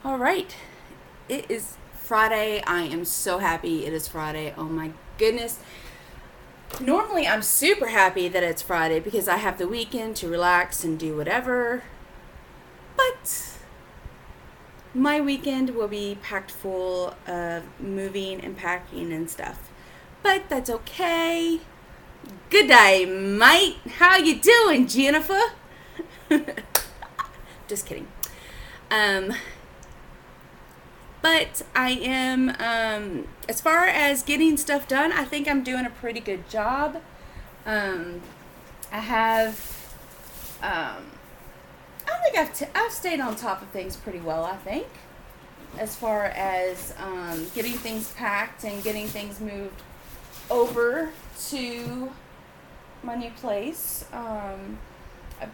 All right. It is Friday. I am so happy it is Friday. Oh my goodness. Normally, I'm super happy that it's Friday because I have the weekend to relax and do whatever. But my weekend will be packed full of moving and packing and stuff. But that's okay. Good day, mate. How you doing, Jennifer? Just kidding. Um, But I am, as far as getting stuff done, I think I'm doing a pretty good job. I have, I think I've stayed on top of things pretty well, I think, as far as getting things packed and getting things moved over to my new place.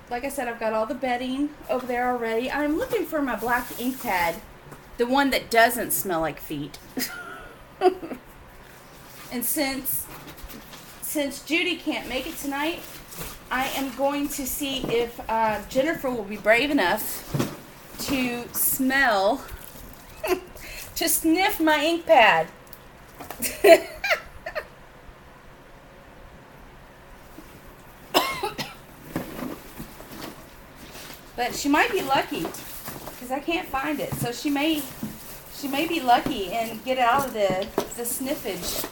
Like I said, I've got all the bedding over there already. I'm looking for my black ink pad. The one that doesn't smell like feet. And since Judy can't make it tonight, I am going to see if Jennifer will be brave enough to smell, to sniff my ink pad. But she might be lucky. I can't find it, so she may be lucky and get out of the sniffage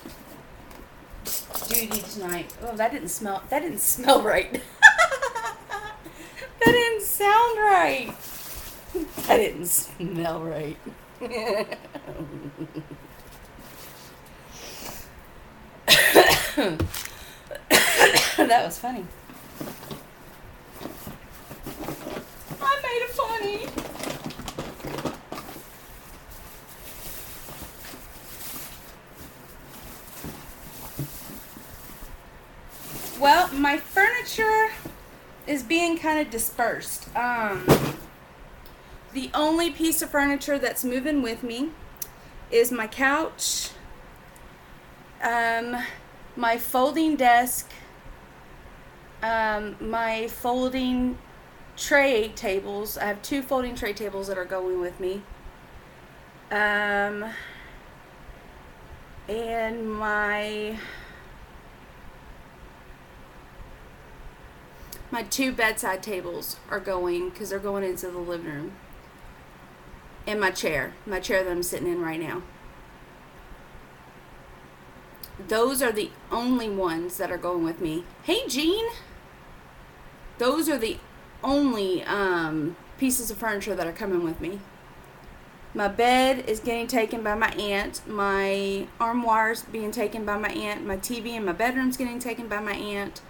duty tonight. Oh, that didn't smell right. That didn't sound right. That didn't smell right. That was funny. I made it funny. Well, my furniture is being kind of dispersed. The only piece of furniture that's moving with me is my couch, my folding desk, my folding tray tables. I have 2 folding tray tables that are going with me. And my 2 bedside tables are going because they're going into the living room. And my chair that I'm sitting in right now. Those are the only ones that are going with me. Hey, Jean. Those are the only pieces of furniture that are coming with me. My bed is getting taken by my aunt. My armoire's being taken by my aunt. My TV in my bedroom's getting taken by my aunt.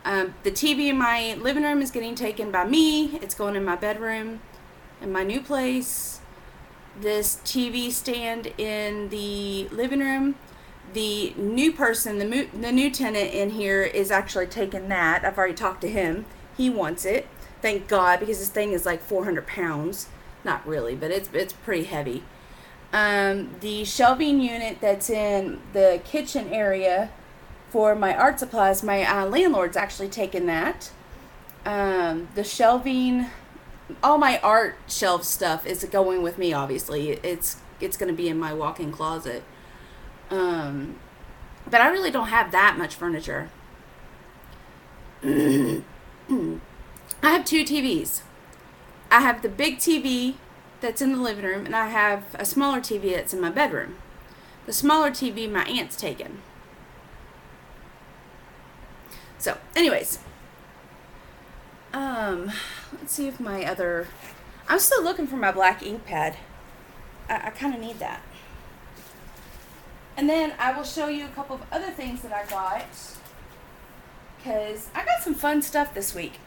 The TV in my living room is getting taken by me. It's going in my bedroom in my new place. This TV stand in the living room, the new person, the new tenant in here is actually taking that. I've already talked to him. He wants it. Thank God, because this thing is like 400 pounds. Not really, but it's pretty heavy. The shelving unit that's in the kitchen area for my art supplies, my landlord's actually taken that. The shelving, all my art shelf stuff is going with me, obviously. It's going to be in my walk-in closet. But I really don't have that much furniture. I have 2 TVs. I have the big TV that's in the living room, and I have a smaller TV that's in my bedroom. The smaller TV my aunt's taken. So, anyways, let's see if my other, I'm still looking for my black ink pad. I kind of need that. And then I will show you a couple of other things that I got, because I got some fun stuff this week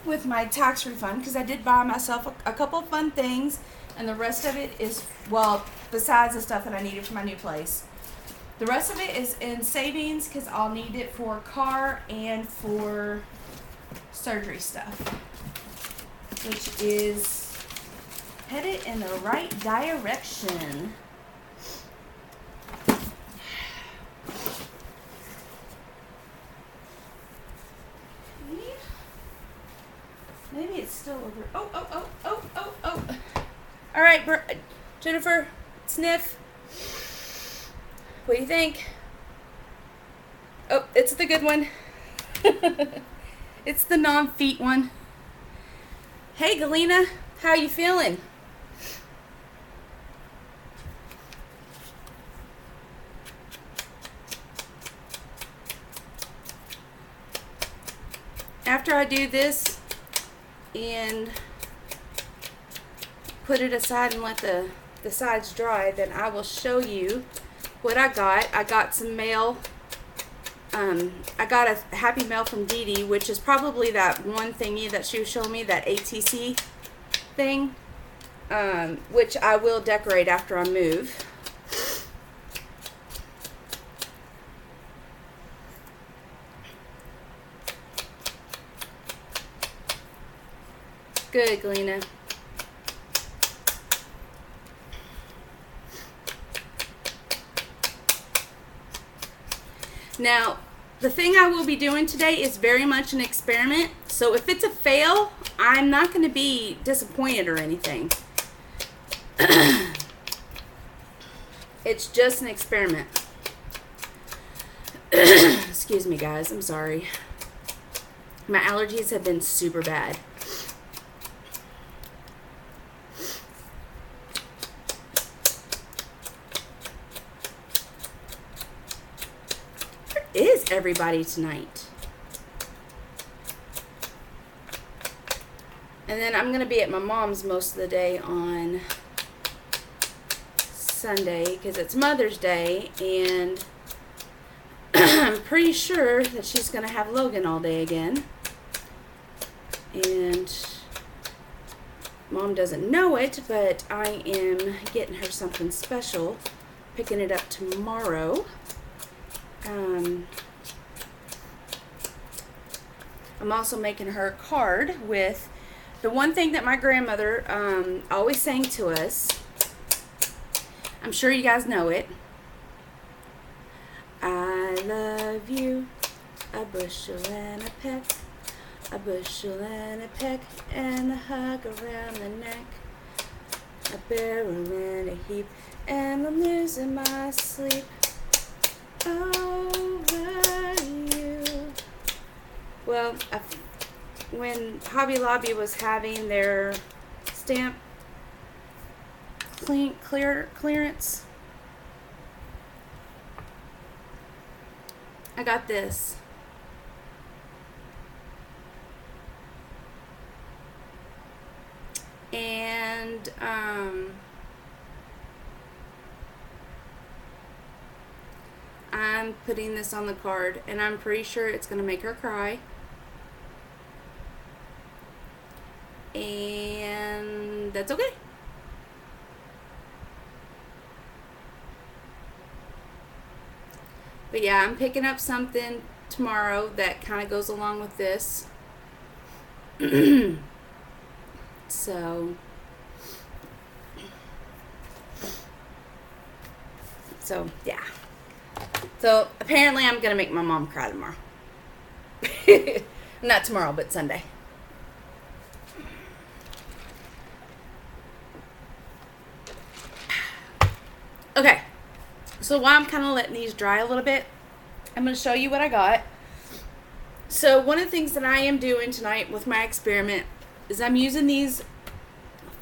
with my tax refund, because I did buy myself a couple of fun things, and the rest of it is, well, besides the stuff that I needed for my new place. The rest of it is in savings because I'll need it for car and for surgery stuff, which is headed in the right direction. Maybe it's still over. Oh. All right, Jennifer, sniff. What do you think? Oh, it's the good one. It's the non-feet one. Hey, Galena, how you feeling? After I do this and put it aside and let the sides dry, then I will show you what I got. I got some mail. I got a happy mail from Dee Dee, which is probably that one thingy that she was showing me, that ATC thing, which I will decorate after I move. Good, Galena. Now, the thing I will be doing today is very much an experiment. So if it's a fail, I'm not going to be disappointed or anything. It's just an experiment. Excuse me, guys. I'm sorry. My allergies have been super bad. Is everybody tonight? And then I'm going to be at my mom's most of the day on Sunday because it's Mother's Day, and I'm pretty sure that she's going to have Logan all day again. And Mom doesn't know it, but I am getting her something special, picking it up tomorrow. I'm also making her a card with the one thing that my grandmother always sang to us. I'm sure you guys know it. I love you, a bushel and a peck, a bushel and a peck, and a hug around the neck, a barrel and a heap, and I'm losing my sleep over you. Well, when Hobby Lobby was having their stamp clearance, I got this. And I'm putting this on the card, and I'm pretty sure it's going to make her cry. And that's okay. But yeah, I'm picking up something tomorrow that kind of goes along with this. So yeah. So apparently I'm going to make my mom cry tomorrow. Not tomorrow, but Sunday. Okay. So while I'm kind of letting these dry a little bit, I'm going to show you what I got. So one of the things that I am doing tonight with my experiment is I'm using these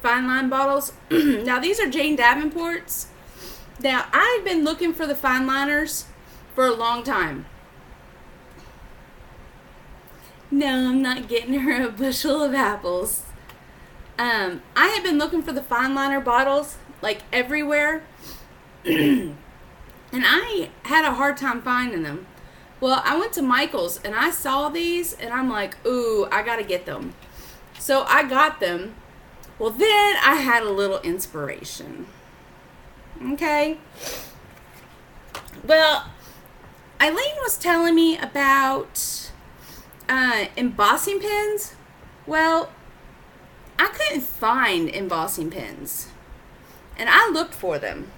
fine line bottles. Now these are Jane Davenport's. Now I've been looking for the fine liners for a long time. No, I'm not getting her a bushel of apples. I have been looking for the fine liner bottles like everywhere. And I had a hard time finding them. Well, I went to Michael's and I saw these and I'm like, ooh, I gotta get them. So I got them. Well, then I had a little inspiration. Okay. Well, Eileen was telling me about embossing pens. Well, I couldn't find embossing pens. And I looked for them.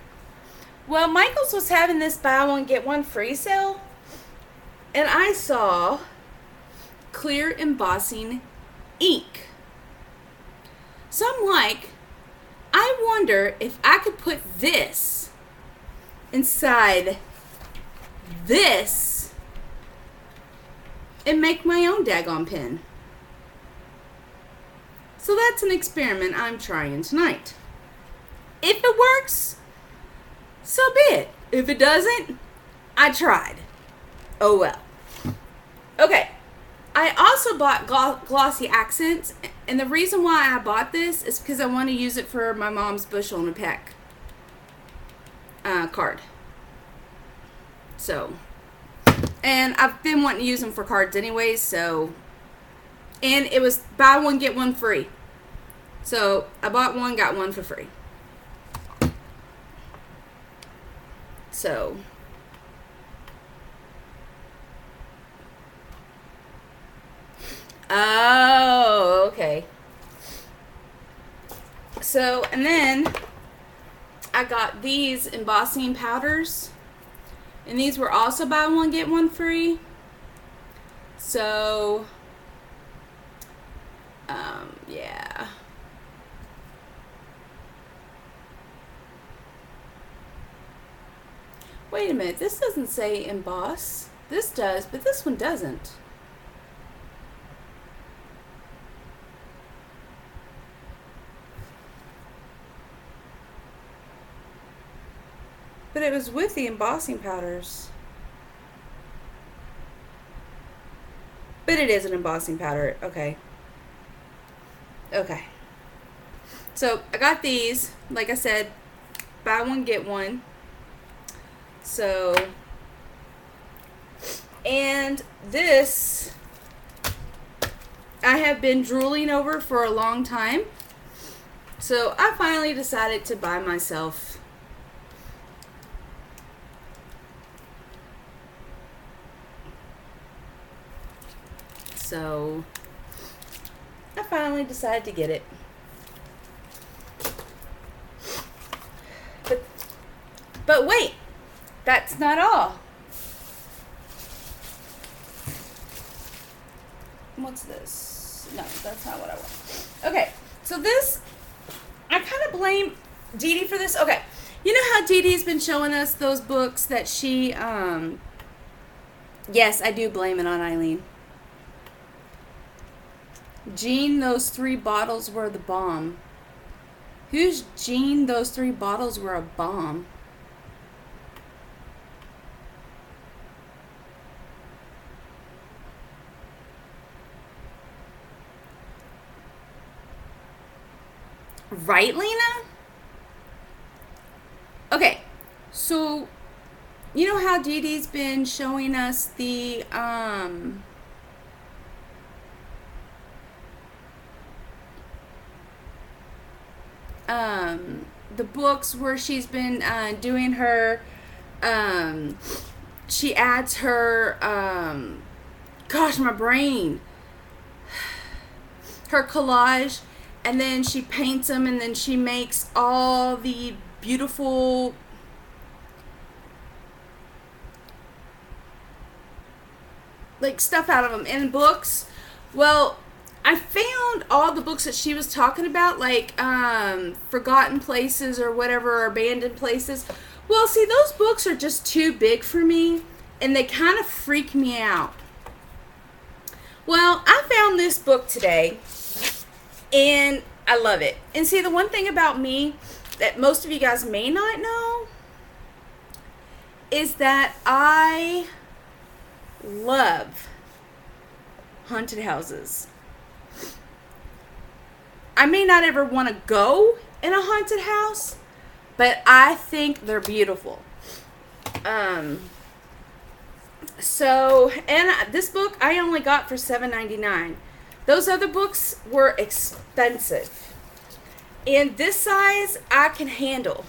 Well, Michael's was having this buy one get one free sale, and I saw clear embossing ink. So I'm like, I wonder if I could put this inside this and make my own daggone pin. So that's an experiment I'm trying tonight. If it works, so be it. If it doesn't, I tried. Oh well. Okay. I also bought glossy accents, and the reason why I bought this is because I want to use it for my mom's bushel and a peck card. So, and I've been wanting to use them for cards anyways, so, and it was buy one, get one free. So, I bought one, got one for free. So, oh, okay. So, and then I got these embossing powders. And these were also buy one, get one free. So, yeah. Wait a minute, this doesn't say emboss. This does, but this one doesn't. But it was with the embossing powders. But it is an embossing powder. Okay. Okay. So I got these. Like I said, buy one, get one. So, and this I have been drooling over for a long time. So I finally decided to buy myself So I finally decided to get it. But wait, that's not all. What's this? No, that's not what I want. Okay, so this, I kind of blame Dee Dee for this. Okay, you know how Dee Dee's been showing us those books that she, yes, I do blame it on Eileen. Jean, those 3 bottles were the bomb. Who's Jean, those 3 bottles were a bomb? Right, Lena? Okay, so you know how Dee Dee's been showing us the the books where she's been doing her she adds her gosh, my brain, her collage, and then she paints them, and then she makes all the beautiful like stuff out of them in books. Well, I found all the books that she was talking about, like Forgotten Places or whatever, or Abandoned Places. Well, see, those books are just too big for me, and they kind of freak me out. Well, I found this book today, and I love it. And see, the one thing about me that most of you guys may not know is that I love haunted houses. I may not ever want to go in a haunted house, but I think they're beautiful. So, and this book I only got for $7.99. Those other books were expensive. And this size I can handle.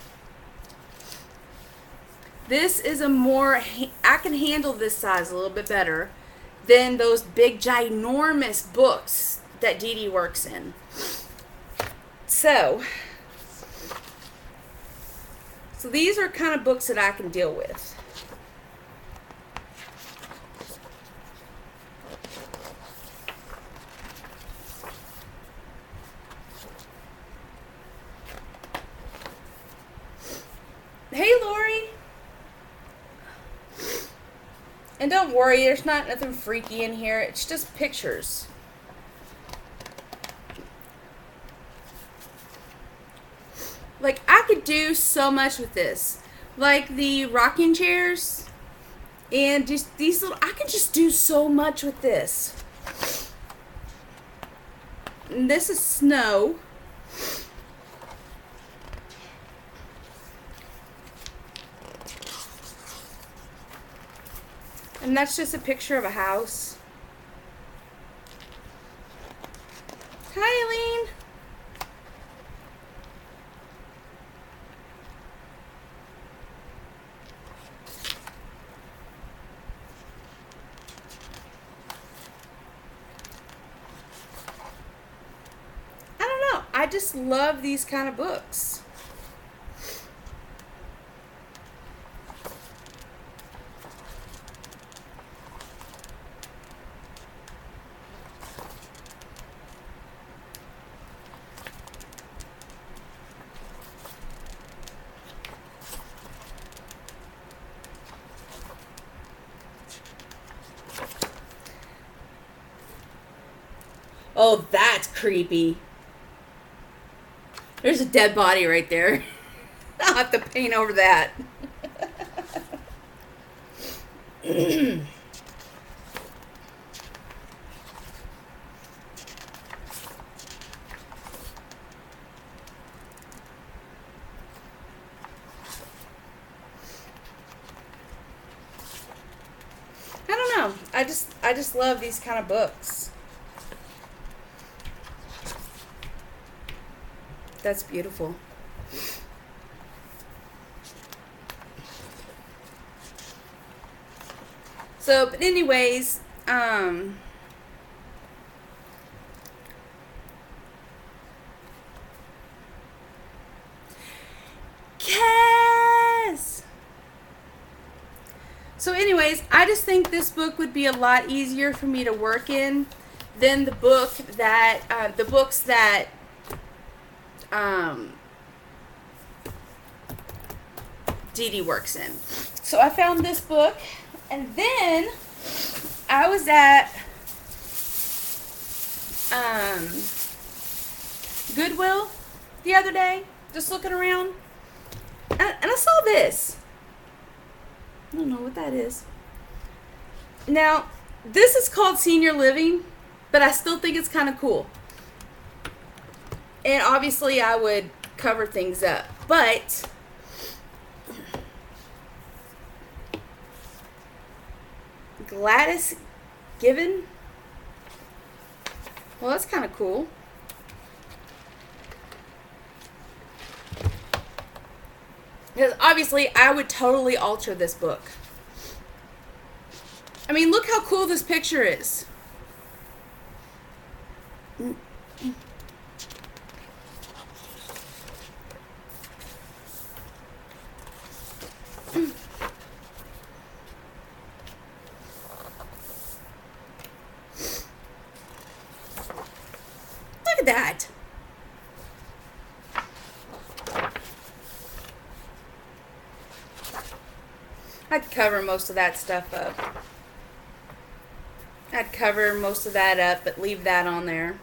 This is a more, I can handle this size a little bit better than those big ginormous books that Dee Dee works in. So these are kind of books that I can deal with. Hey, Lori. And don't worry, there's not nothing freaky in here. It's just pictures. Like, I could do so much with this. Like the rocking chairs. And just these little, I can just do so much with this. And this is snow. And that's just a picture of a house. Hi, Eileen. I don't know. I just love these kind of books. Oh, that's creepy. There's a dead body right there. I'll have to paint over that. I don't know. I just love these kind of books. That's beautiful. So, but anyways, Cass! So anyways, I just think this book would be a lot easier for me to work in than the books that Dee Dee works in. So I found this book, and then I was at Goodwill the other day, just looking around, and I saw this. I don't know what that is. Now, this is called Senior Living, but I still think it's kind of cool. And obviously I would cover things up, but Gladys Given? Well, that's kind of cool. Because obviously I would totally alter this book. I mean, look how cool this picture is. Look at that. I'd cover most of that stuff up. I'd cover most of that up, but leave that on there.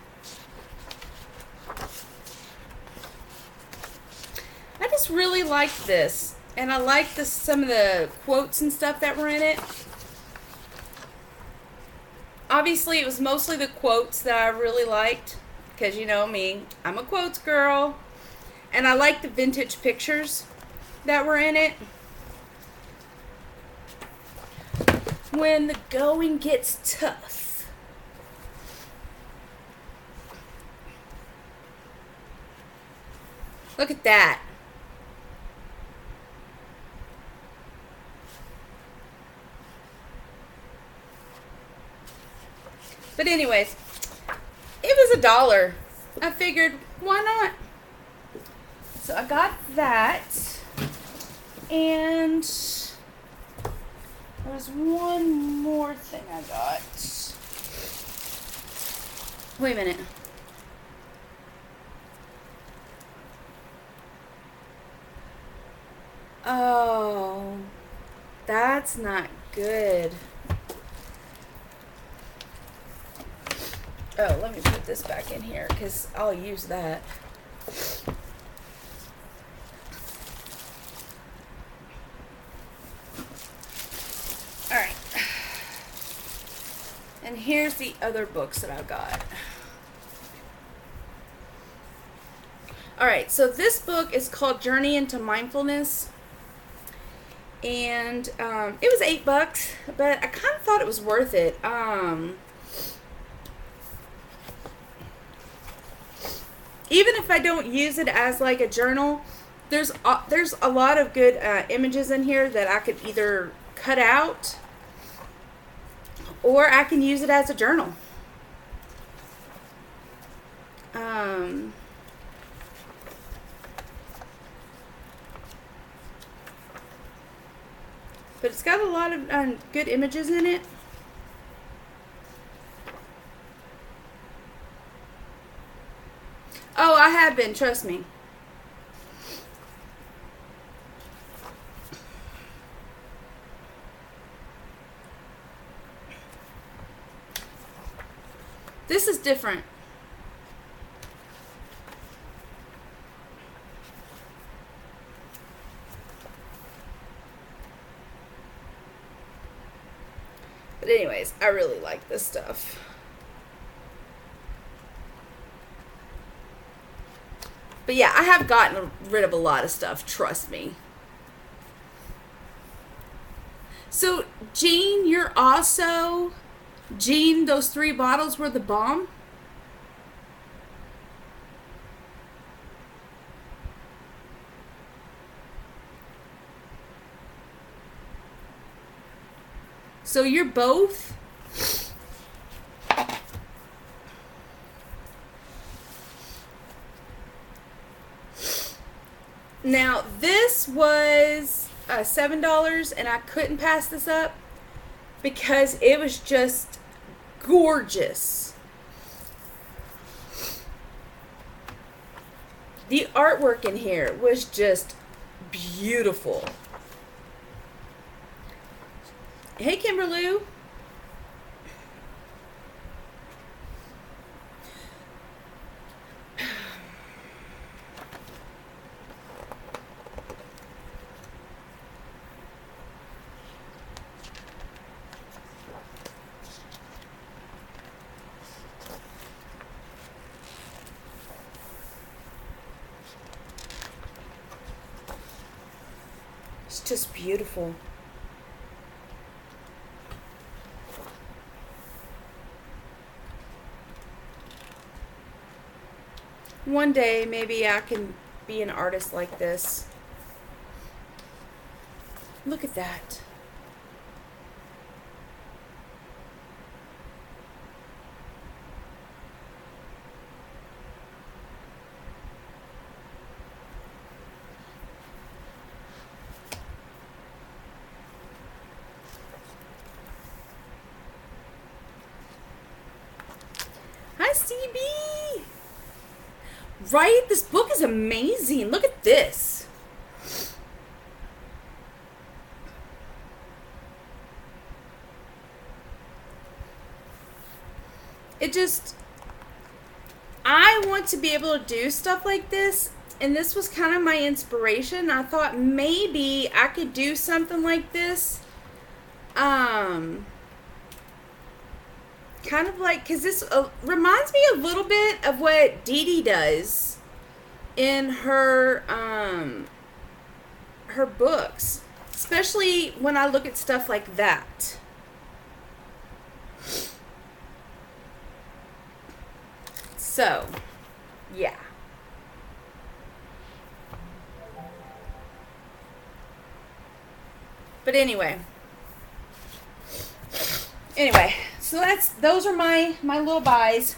I just really liked this. And I liked some of the quotes and stuff that were in it. Obviously, it was mostly the quotes that I really liked. Because you know me, I'm a quotes girl. And I like the vintage pictures that were in it. When the going gets tough. Look at that. But anyways, it was $1. I figured, why not? So I got that. And there's one more thing I got. Wait a minute. Oh, that's not good. Oh, let me put this back in here because I'll use that. All right. And here's the other books that I've got. All right, so this book is called Journey into Mindfulness. And it was $8, but I kind of thought it was worth it. Even if I don't use it as like a journal, there's a lot of good images in here that I could either cut out or I can use it as a journal. But it's got a lot of good images in it. Oh, I have been, trust me. This is different. But anyways, I really like this stuff. But yeah, I have gotten rid of a lot of stuff, trust me. So, Jean, you're also... Jean, those 3 bottles were the bomb? So you're both? Now, this was $7, and I couldn't pass this up because it was just gorgeous. The artwork in here was just beautiful. Hey, Kimberloo. It's just beautiful. One day, maybe I can be an artist like this. Look at that. Hi, CB. Right? This book is amazing. Look at this. It just... I want to be able to do stuff like this, and this was kind of my inspiration. I thought maybe I could do something like this. Kind of like, because this reminds me a little bit of what Dee Dee does in her her books, especially when I look at stuff like that. So, yeah. But anyway, so those are my little buys.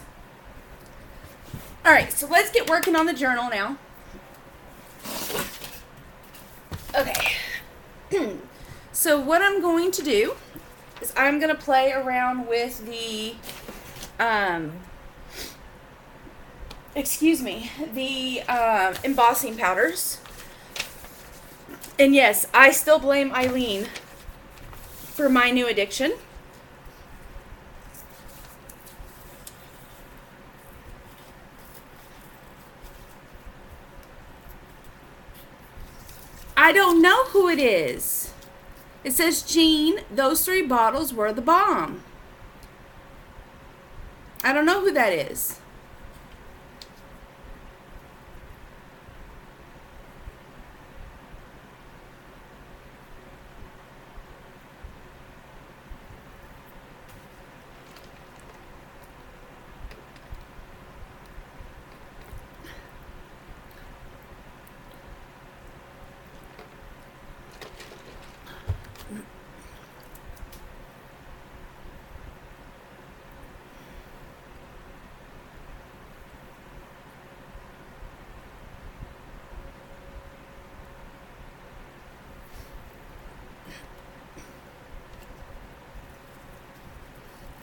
All right, so let's get working on the journal now. Okay. So what I'm going to do is I'm going to play around with the embossing powders. And yes, I still blame Eileen for my new addiction. I don't know who it is. It says, Jean, those 3 bottles were the bomb. I don't know who that is.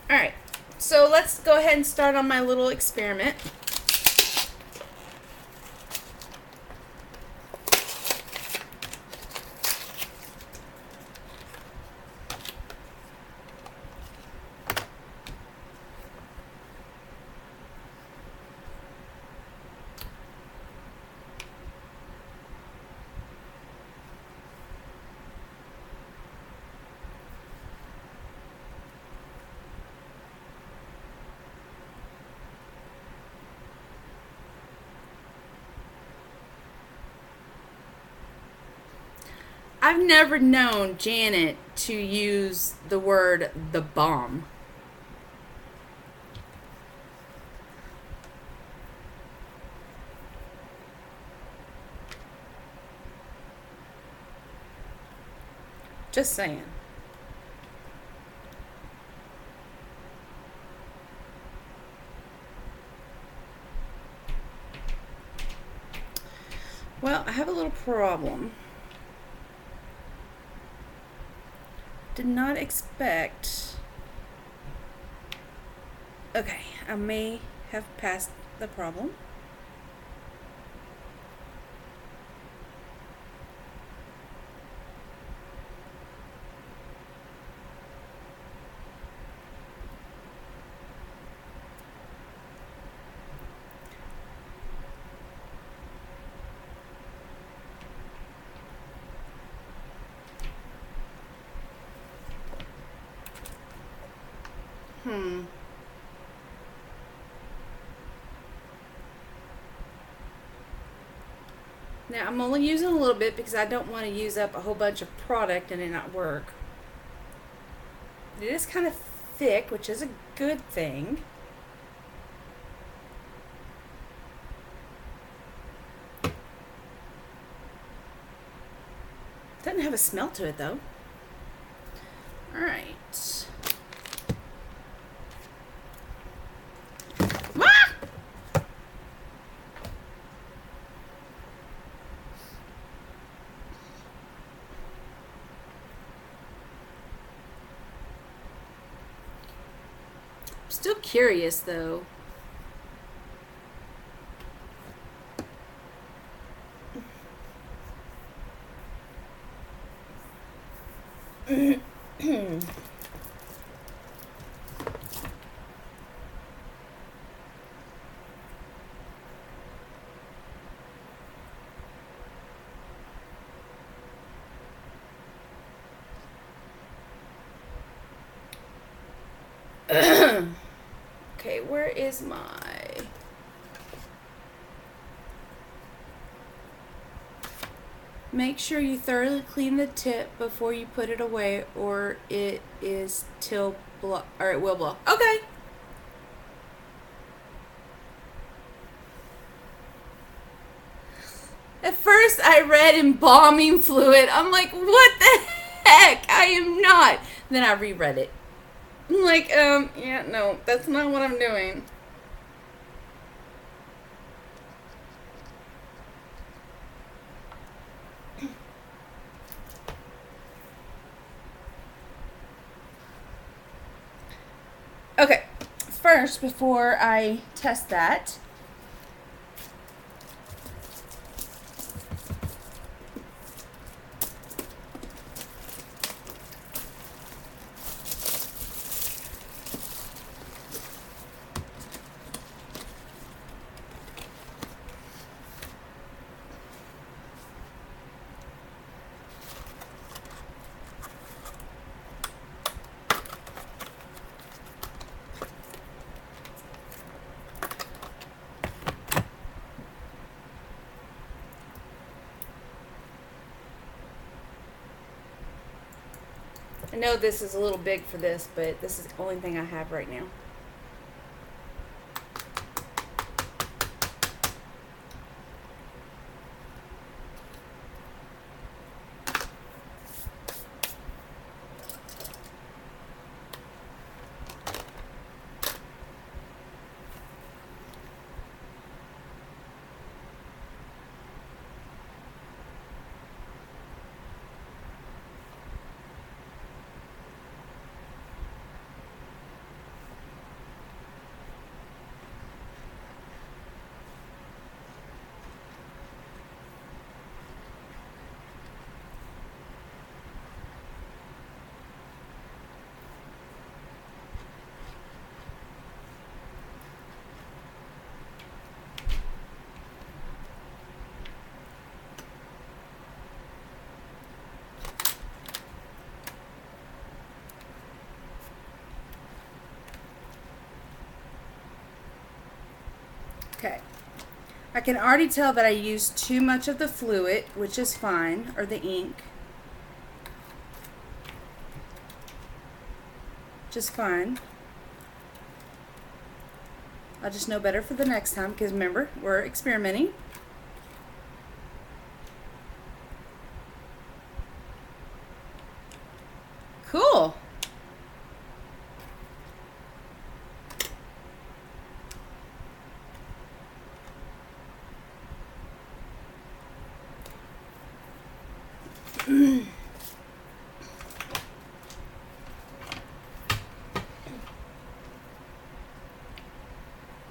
Alright, so let's go ahead and start on my little experiment. I've never known Janet to use the word the bomb. Just saying. Well, I have a little problem. Did not expect. Okay, I may have passed the problem. Now, I'm only using a little bit because I don't want to use up a whole bunch of product and it not work. It is kind of thick, which is a good thing. Doesn't have a smell to it, though. Alright. Still curious though. Okay, where is my... Make sure you thoroughly clean the tip before you put it away, or it will blow. Okay. At first, I read embalming fluid. I'm like, what the heck? I am not. Then I reread it. I'm like, yeah, no, that's not what I'm doing. Okay, first, before I test that, I know this is a little big for this, but this is the only thing I have right now. Okay. I can already tell that I used too much of the fluid, which is fine, or the ink. Just fine. I'll just know better for the next time, because remember, we're experimenting. Cool.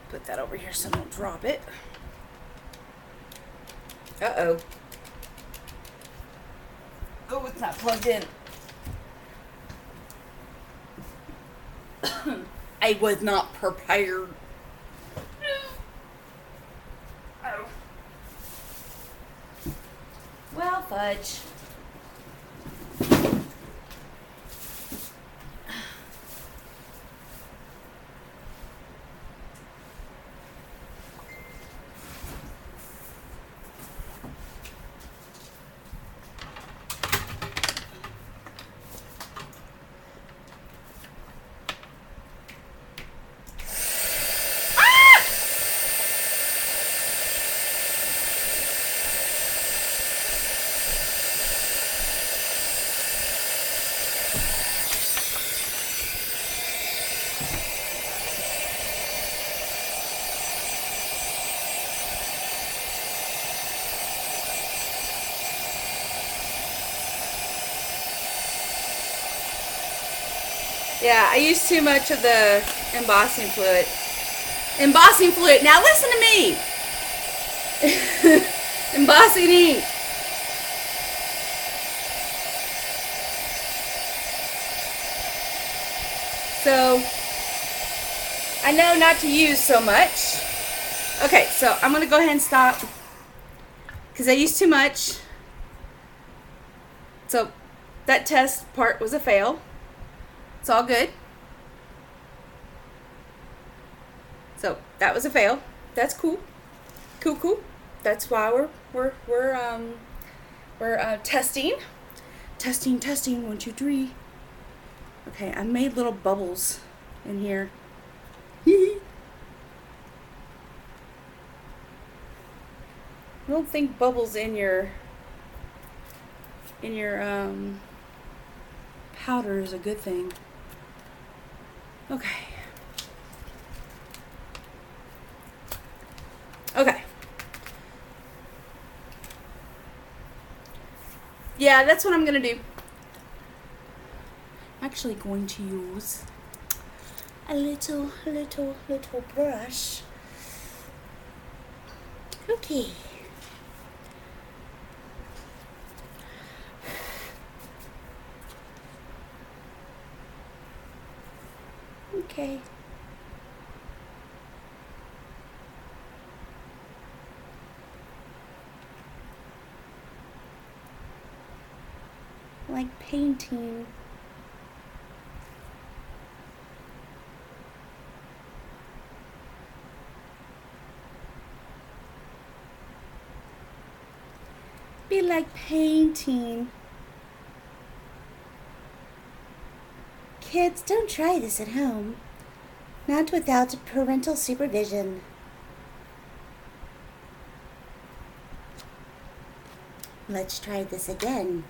Put that over here so I don't drop it. Uh-oh. Oh, it's not plugged in. I was not prepared. Oh. Well, fudge. Yeah, I used too much of the embossing fluid. Embossing fluid. Now listen to me. Embossing ink. So, I know not to use so much. Okay, so I'm going to go ahead and stop because I used too much. So, that test part was a fail. It's all good. So that was a fail. That's cool. Cool. That's why we're testing. Testing. 1, 2, 3. Okay, I made little bubbles in here. I don't think bubbles in your powder is a good thing. Okay. Yeah, that's what I'm gonna do. I'm actually going to use a little brush. Okay. Okay. Like painting. Be like painting. Kids, don't try this at home. Not without parental supervision. Let's try this again.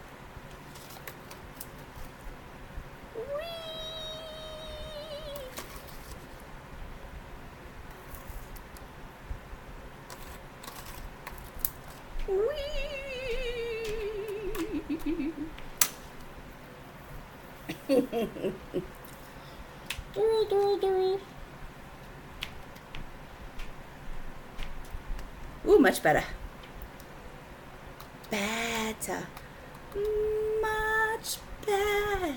Ooh, much better. Better. Much better.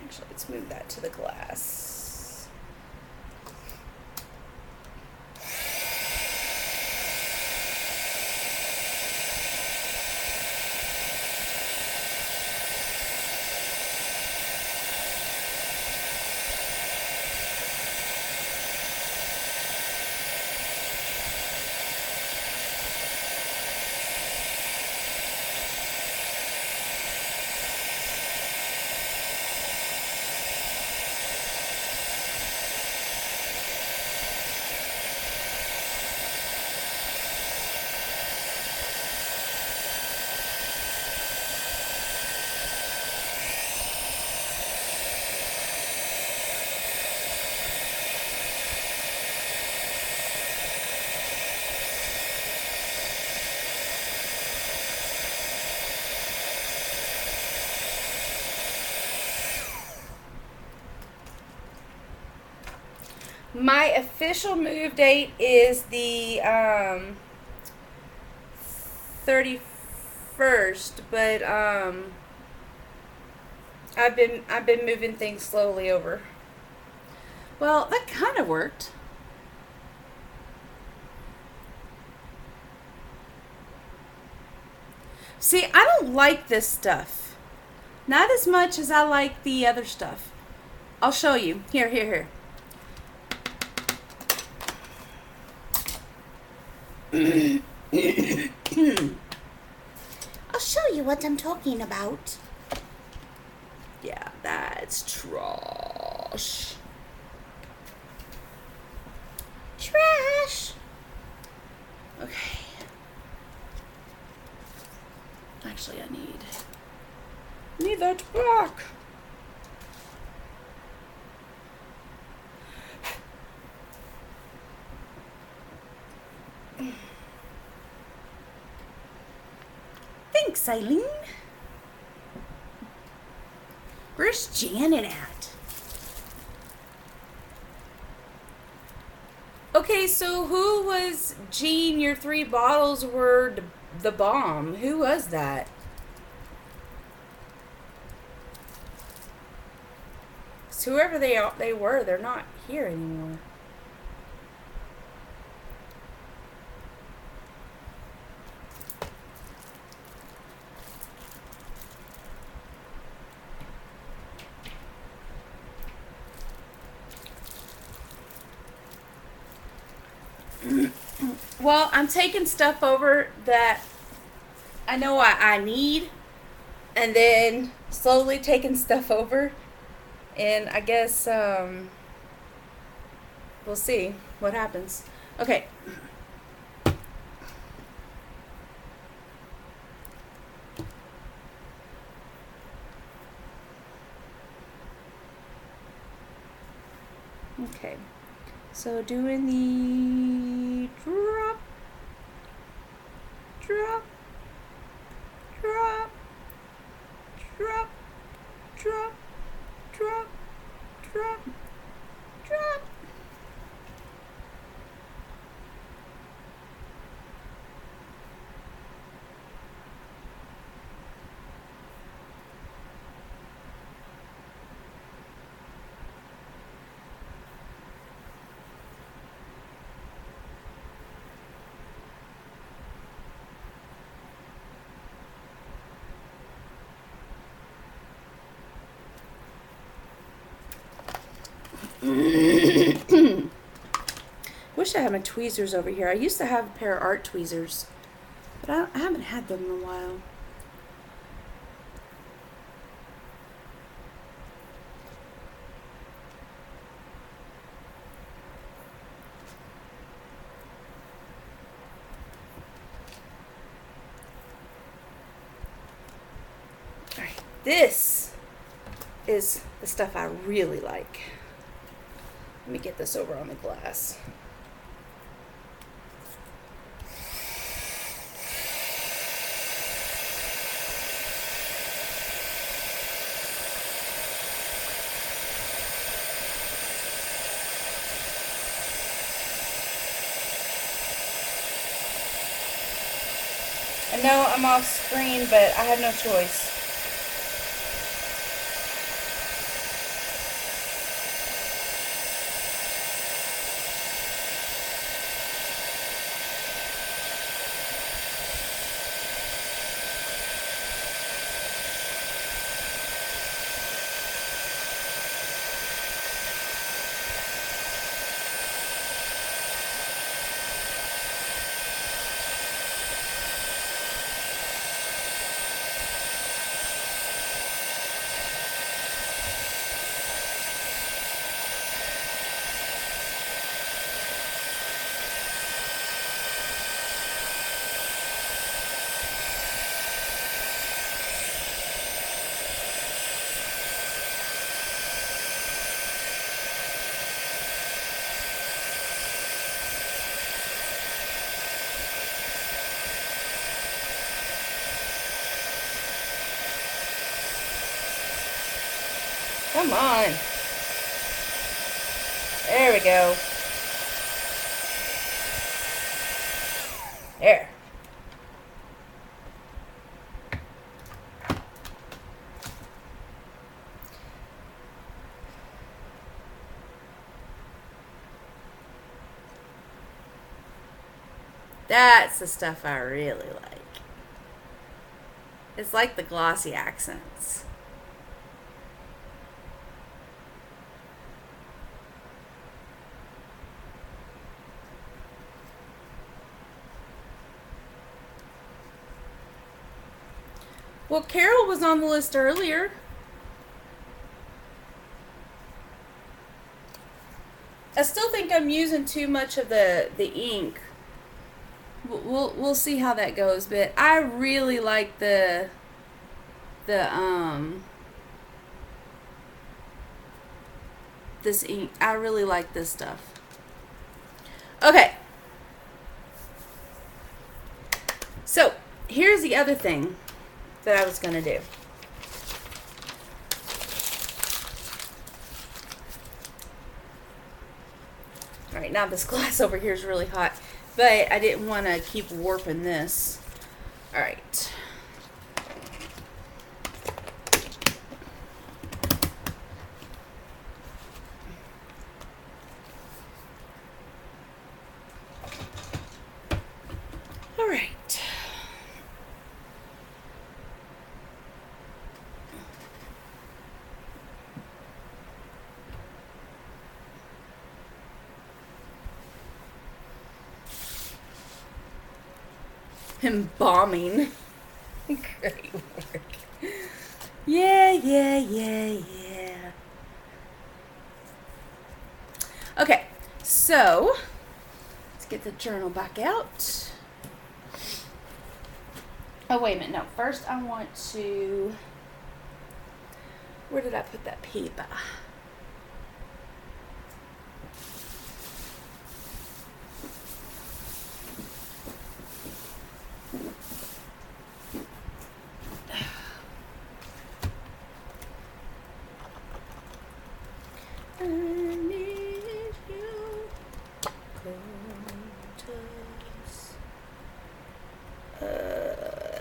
Actually, let's move that to the glass. My official move date is the 31st, but I've been moving things slowly over. Well, that kind of worked. See, I don't like this stuff. Not as much as I like the other stuff. I'll show you. Here. I'll show you what I'm talking about. Yeah, that's trash. Trash. Okay. Actually, I need that back. Thanks, Eileen. Where's Janet at? Okay, so who was Jean? Your 3 bottles were the bomb. Who was that? So whoever they were, they're not here anymore. Well, I'm taking stuff over that I know I need, and then slowly taking stuff over, and I guess we'll see what happens. Okay. Okay. So doing the drop, drop, drop, drop, drop, drop, drop, drop. Wish I had my tweezers over here. I used to have a pair of art tweezers, but I haven't had them in a while. All right, this is the stuff I really like. Let me get this over on the glass. I know I'm off screen, but I have no choice. Come on. There we go. There. That's the stuff I really like. It's like the glossy accents. Well, Carol was on the list earlier. I still think I'm using too much of the ink. We'll see how that goes, but I really like the this ink. I really like this stuff. Okay. So, here's the other thing that I was going to do. All right, now this glass over here is really hot, but I didn't want to keep warping this. All right. All right. Embalming. Great work. Yeah. Okay, so let's get the journal back out. Oh, wait a minute. No, first I want to. Where did I put that paper? I need you.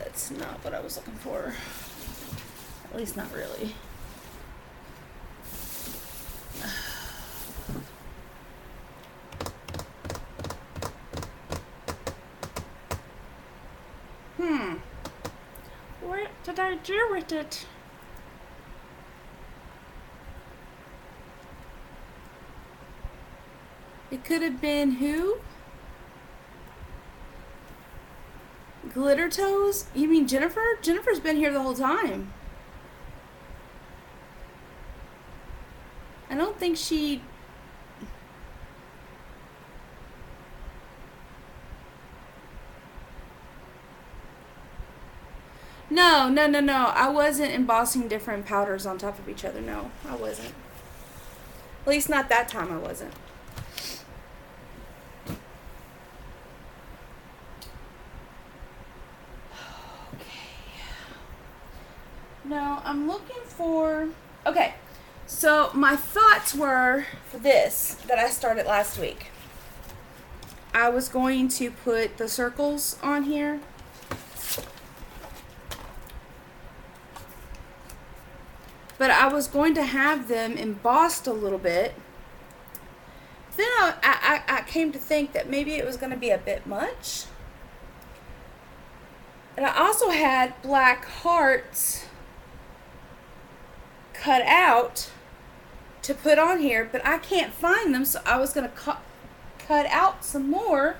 It's not what I was looking for. At least not really. What did I do with it? It could have been who? Glitter Toes? You mean Jennifer? Jennifer's been here the whole time. I don't think she... No. I wasn't embossing different powders on top of each other. No, I wasn't. At least not that time I wasn't. No, I'm looking for... Okay, so my thoughts were for this that I started last week. I was going to put the circles on here. But I was going to have them embossed a little bit. Then I came to think that maybe it was going to be a bit much. And I also had black hearts cut out to put on here, but I can't find them, so I was going to cut out some more.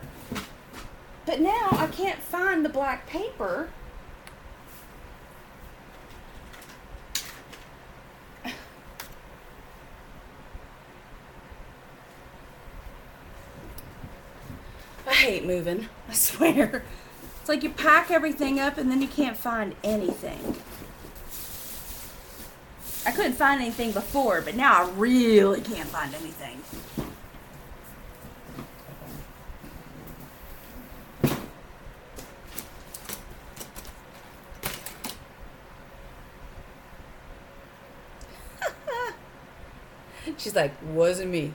But now I can't find the black paper. I hate moving, I swear. It's like you pack everything up and then you can't find anything. I couldn't find anything before, but now I really can't find anything. She's like, wasn't me.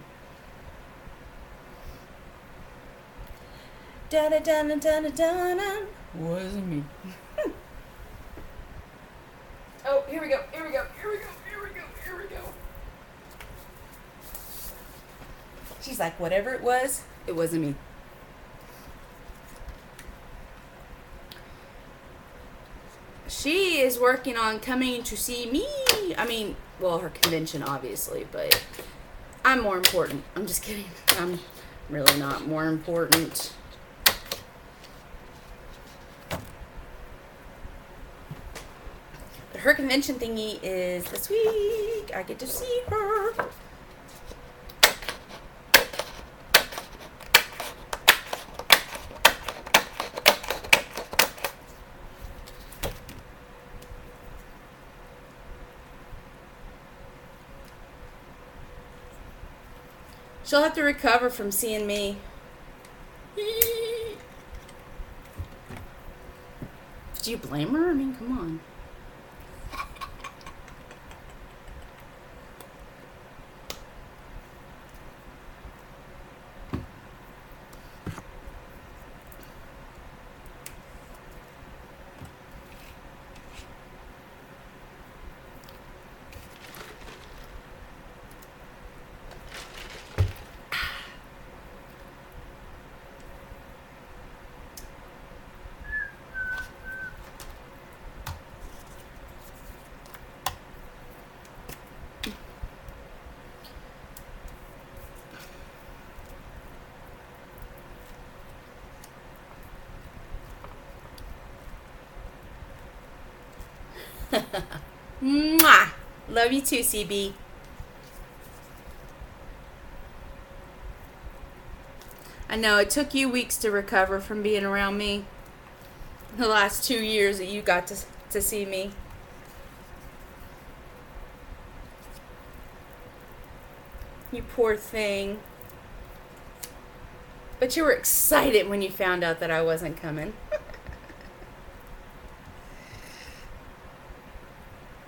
Dun dun dun dun dun dun. Wasn't me. Oh, here we go. She's like, whatever it wasn't me. She is working on coming to see me. I mean, well, her convention, obviously, but I'm more important. I'm just kidding. I'm really not more important. But her convention thingy is this week. I get to see her. She'll have to recover from seeing me. Do you blame her? I mean, come on. Mwah! Love you too, CB. I know it took you weeks to recover from being around me. The last 2 years that you got to see me. You poor thing. But you were excited when you found out that I wasn't coming.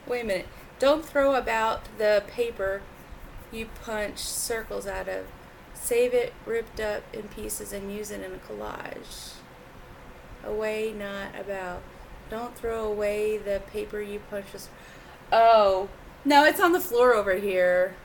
Wait a minute. Don't throw about the paper you punch circles out of. Save it ripped up in pieces and use it in a collage. Away, not about. Don't throw away the paper you punch. Oh. No, it's on the floor over here.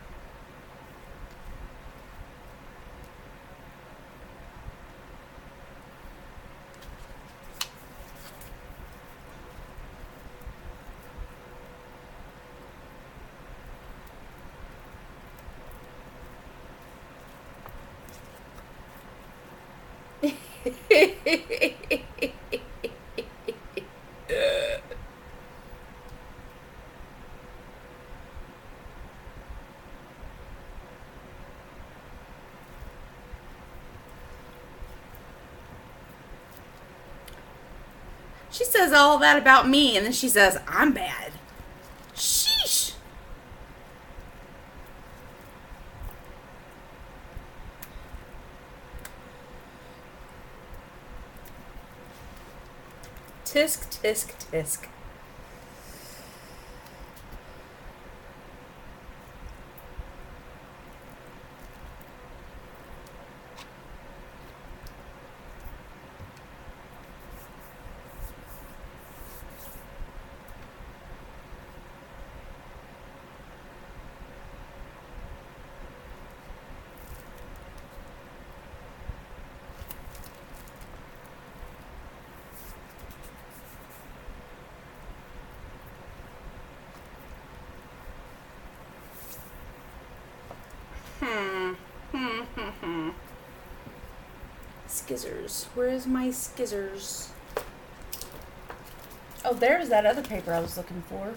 She says all that about me, and then she says I'm bad. Sheesh. Tisk, tisk, tisk. Skizzers. Where is my skizzers? Oh, there's that other paper I was looking for.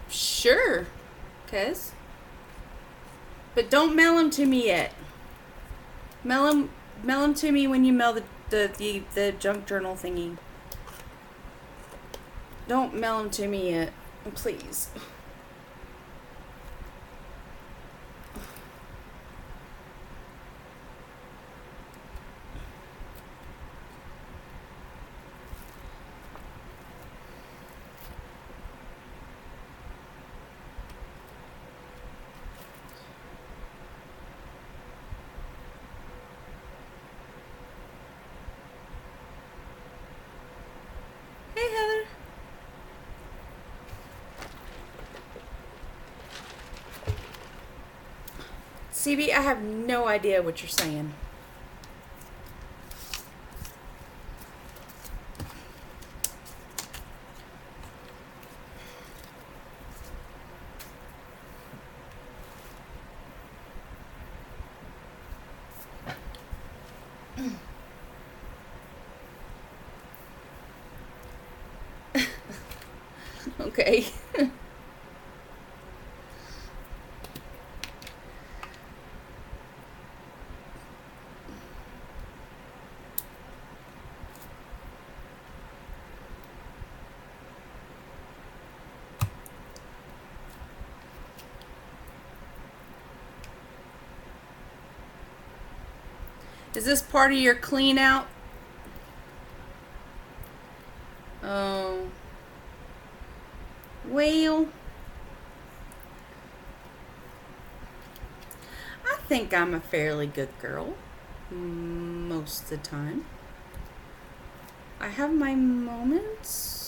Sure, cuz. But don't mail them to me yet. Mail them to me when you mail the junk journal thingy. Don't mail them to me yet, please. Hey, Heather. CB, I have no idea what you're saying. Okay. Is this part of your clean out? Oh. Well, I think I'm a fairly good girl most of the time. I have my moments.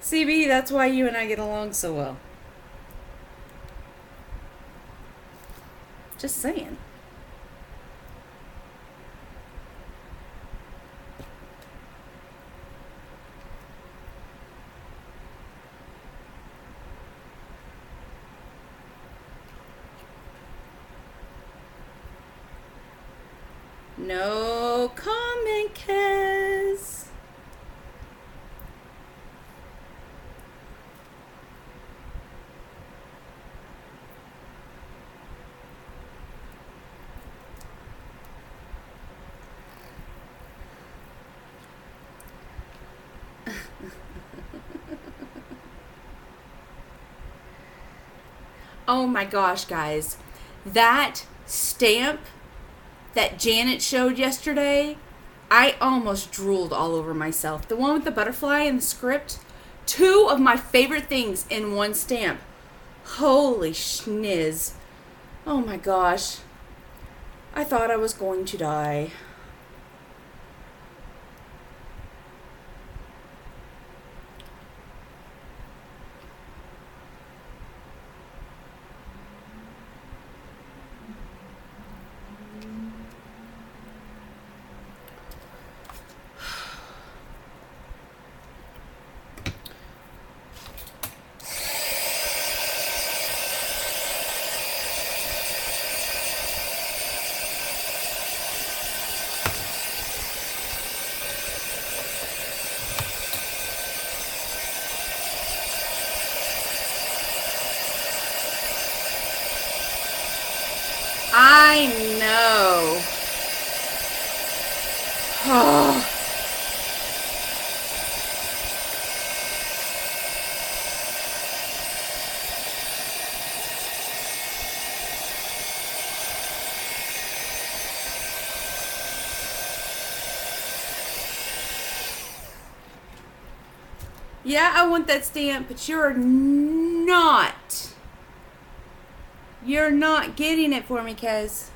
CB, that's why you and I get along so well. Just saying. No comment, Kez. Oh my gosh, guys. That stamp that Janet showed yesterday, I almost drooled all over myself. The one with the butterfly and the script, 2 of my favorite things in one stamp. Holy schniz. Oh my gosh. I thought I was going to die. I know. Oh. Yeah, I want that stamp, but you're not. You're not getting it for me, Kez.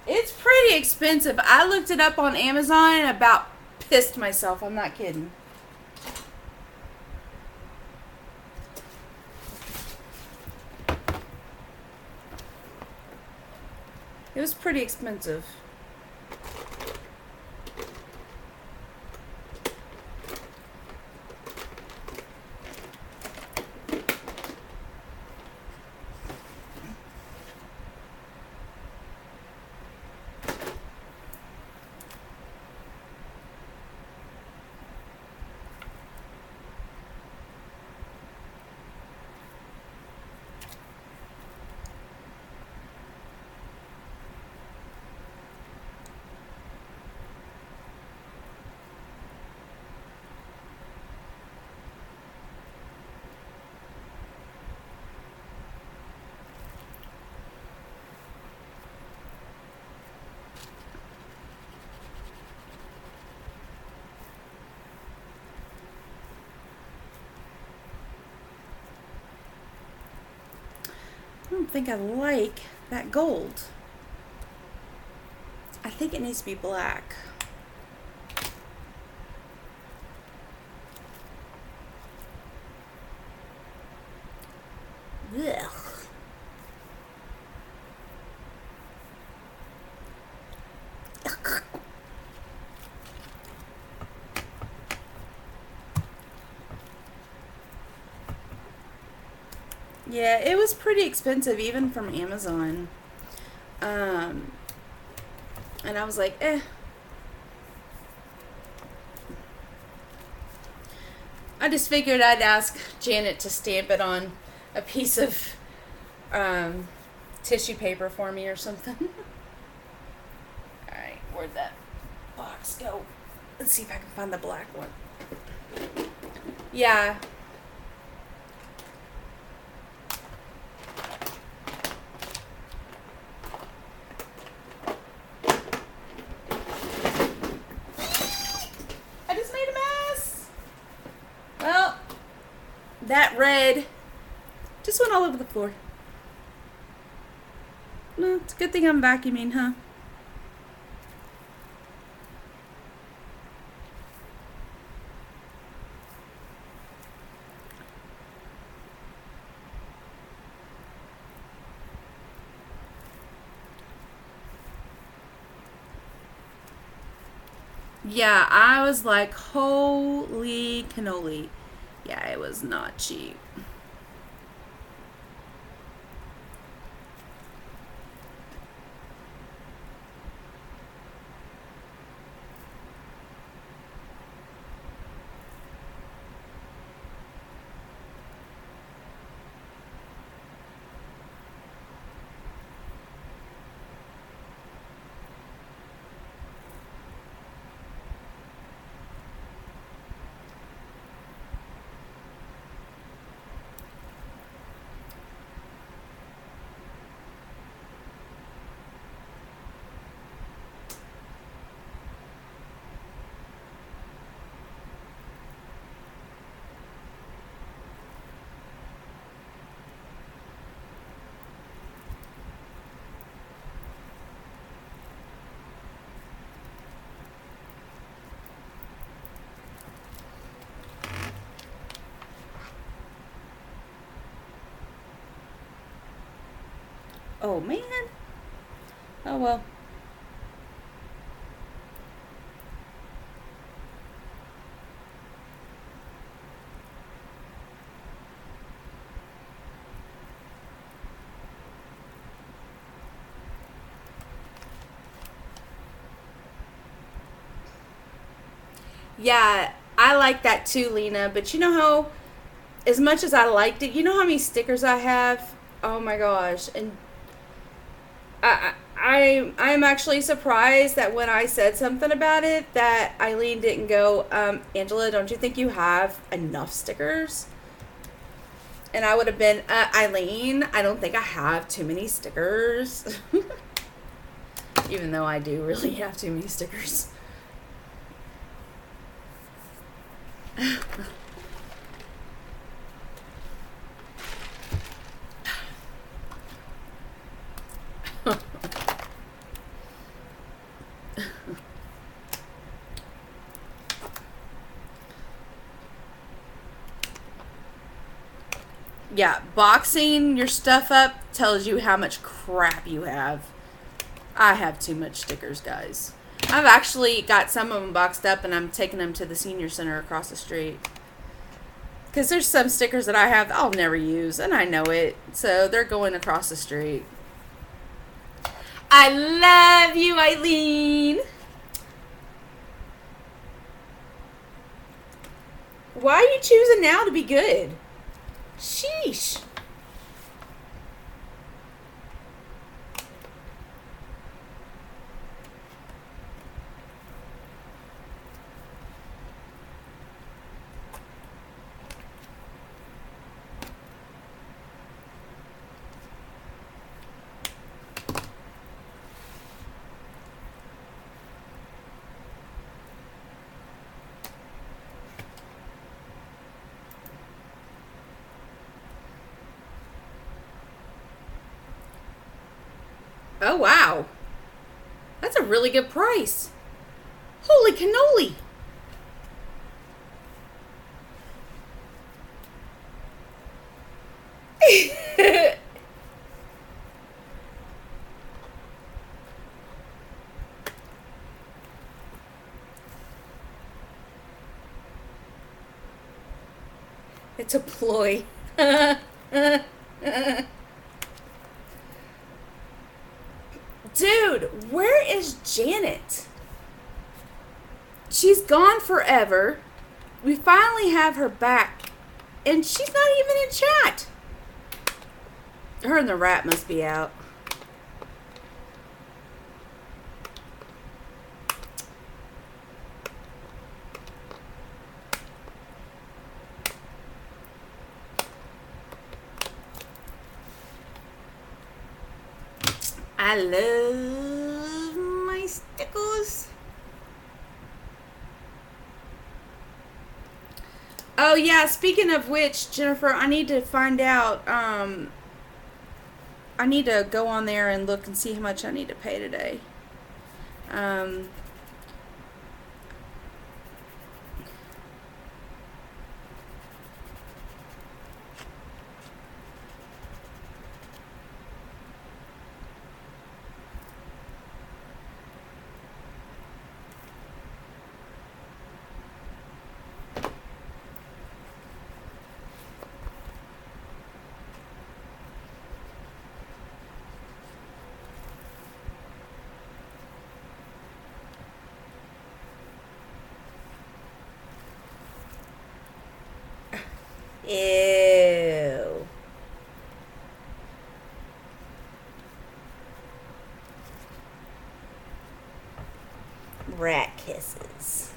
It's pretty expensive. I looked it up on Amazon and about pissed myself. I'm not kidding. It was pretty expensive. I don't think I like that gold. I think it needs to be black. Ugh. Yeah, it was pretty expensive even from Amazon. And I was like, eh. I just figured I'd ask Janet to stamp it on a piece of tissue paper for me or something. Alright, where'd that box go? Let's see if I can find the black one. Yeah. I just made a mess. Well, that red just went all over the floor. No, it's a good thing I'm vacuuming, huh? Yeah, I was like, holy cannoli. Yeah, it was not cheap. Oh, man. Oh, well. Yeah, I like that too, Lena. But you know how, as much as I liked it, you know how many stickers I have? Oh my gosh. And I'm actually surprised that when I said something about it, that Eileen didn't go, Angela, don't you think you have enough stickers? And I would have been, Eileen, I don't think I have too many stickers. Even though I do really have too many stickers. Yeah, boxing your stuff up tells you how much crap you have. I have too much stickers, guys. I've actually got some of them boxed up and I'm taking them to the senior center across the street. Because there's some stickers that I have that I'll never use, and I know it. So they're going across the street. I love you, Eileen. Why are you choosing now to be good? Sheesh. Oh, wow. That's a really good price. Holy cannoli. It's a ploy. Dude, where is Janet? She's gone forever. We finally have her back, and she's not even in chat. Her and the rat must be out. I love my stickers. Oh yeah, speaking of which, Jennifer, I need to find out, I need to go on there and look and see how much I need to pay today. Um, Ew. Rat kisses.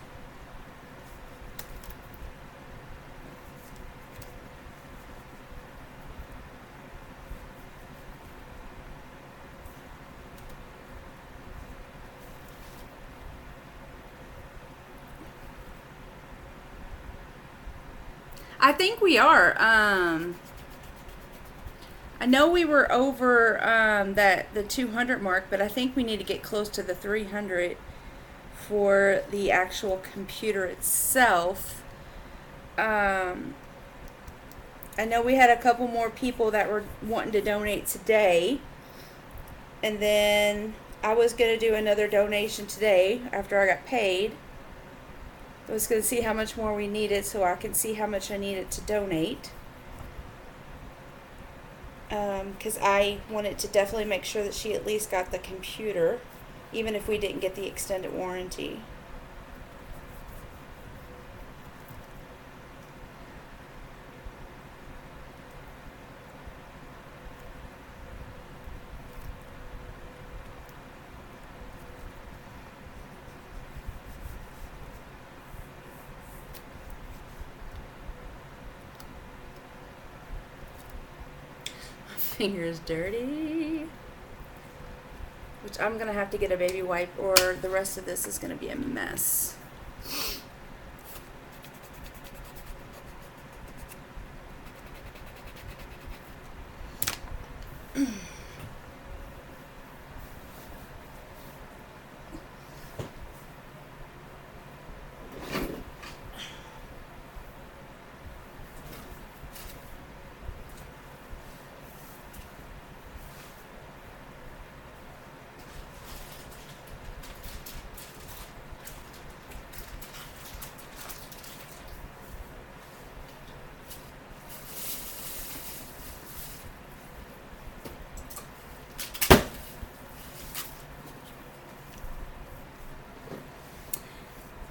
I think we are. I know we were over the 200 mark, but I think we need to get close to the 300 for the actual computer itself. I know we had a couple more people that were wanting to donate today. And then I was going to do another donation today after I got paid. I was going to see how much more we needed so I can see how much I needed to donate. Because I wanted to definitely make sure that she at least got the computer, even if we didn't get the extended warranty. Fingers dirty. Which I'm gonna have to get a baby wipe, or the rest of this is gonna be a mess.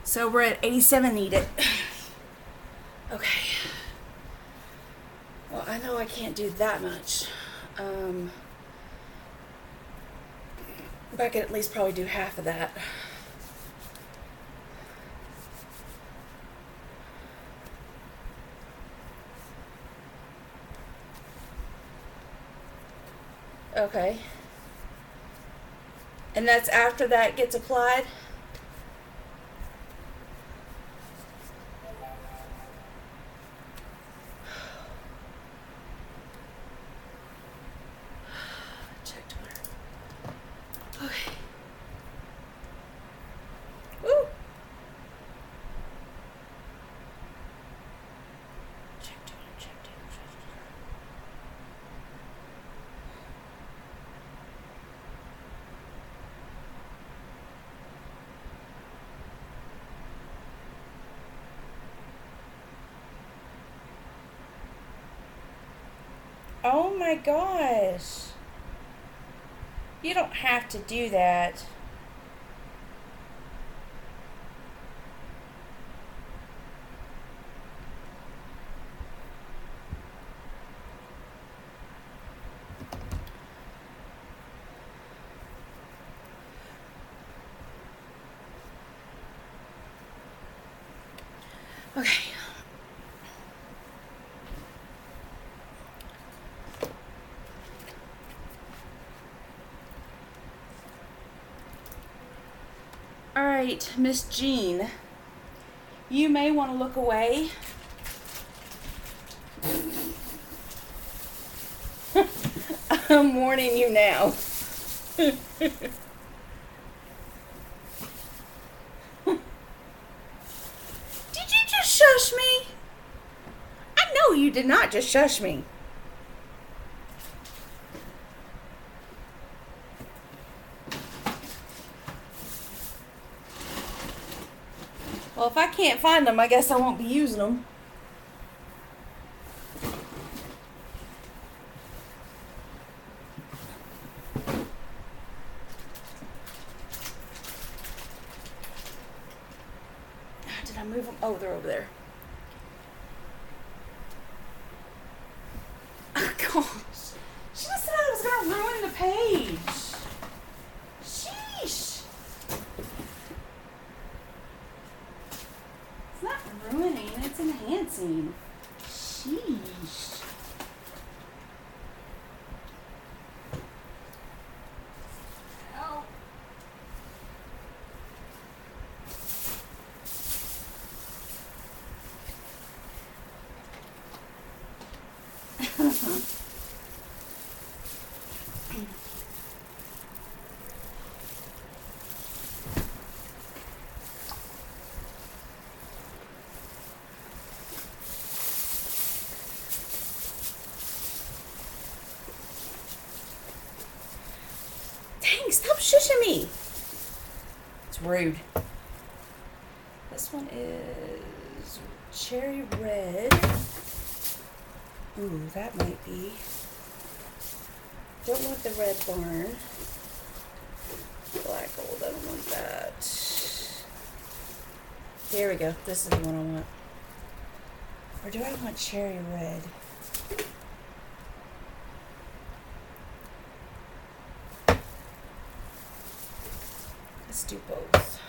So we're at 87 needed. Okay. Well, I know I can't do that much. But I could at least probably do half of that. Okay. And that's after that gets applied? Check Twitter. Okay. Woo! Check Twitter, check Twitter, check Twitter. Oh my gosh. You don't have to do that. Okay. All right, Miss Jean, you may want to look away. I'm warning you now. Did you just shush me? I know you did not just shush me. Well, if I can't find them, I guess I won't be using them. Did I move them? Oh, they're over there. Oh, gosh. She just said I was going to ruin the page. Sheesh. It's not ruining, it's enhancing. Sheesh. Oh. pushing me? It's rude. This one is cherry red. Ooh, that might be. Don't want the red barn. Black gold, I don't want that. Here we go. This is the one I want. Or do I want cherry red? Let's do both.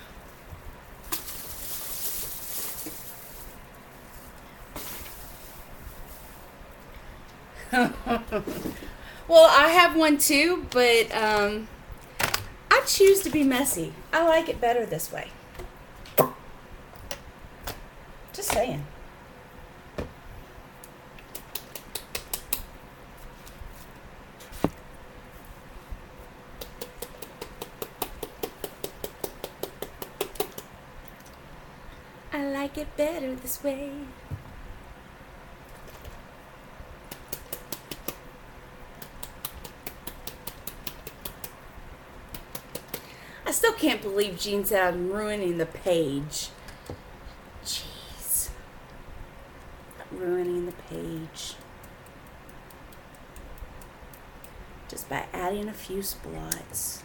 Well, I have one too, but I choose to be messy. I like it better this way. Just saying. I like it better this way. I still can't believe Jean said I'm ruining the page. Jeez. Ruining the page. Just by adding a few splots.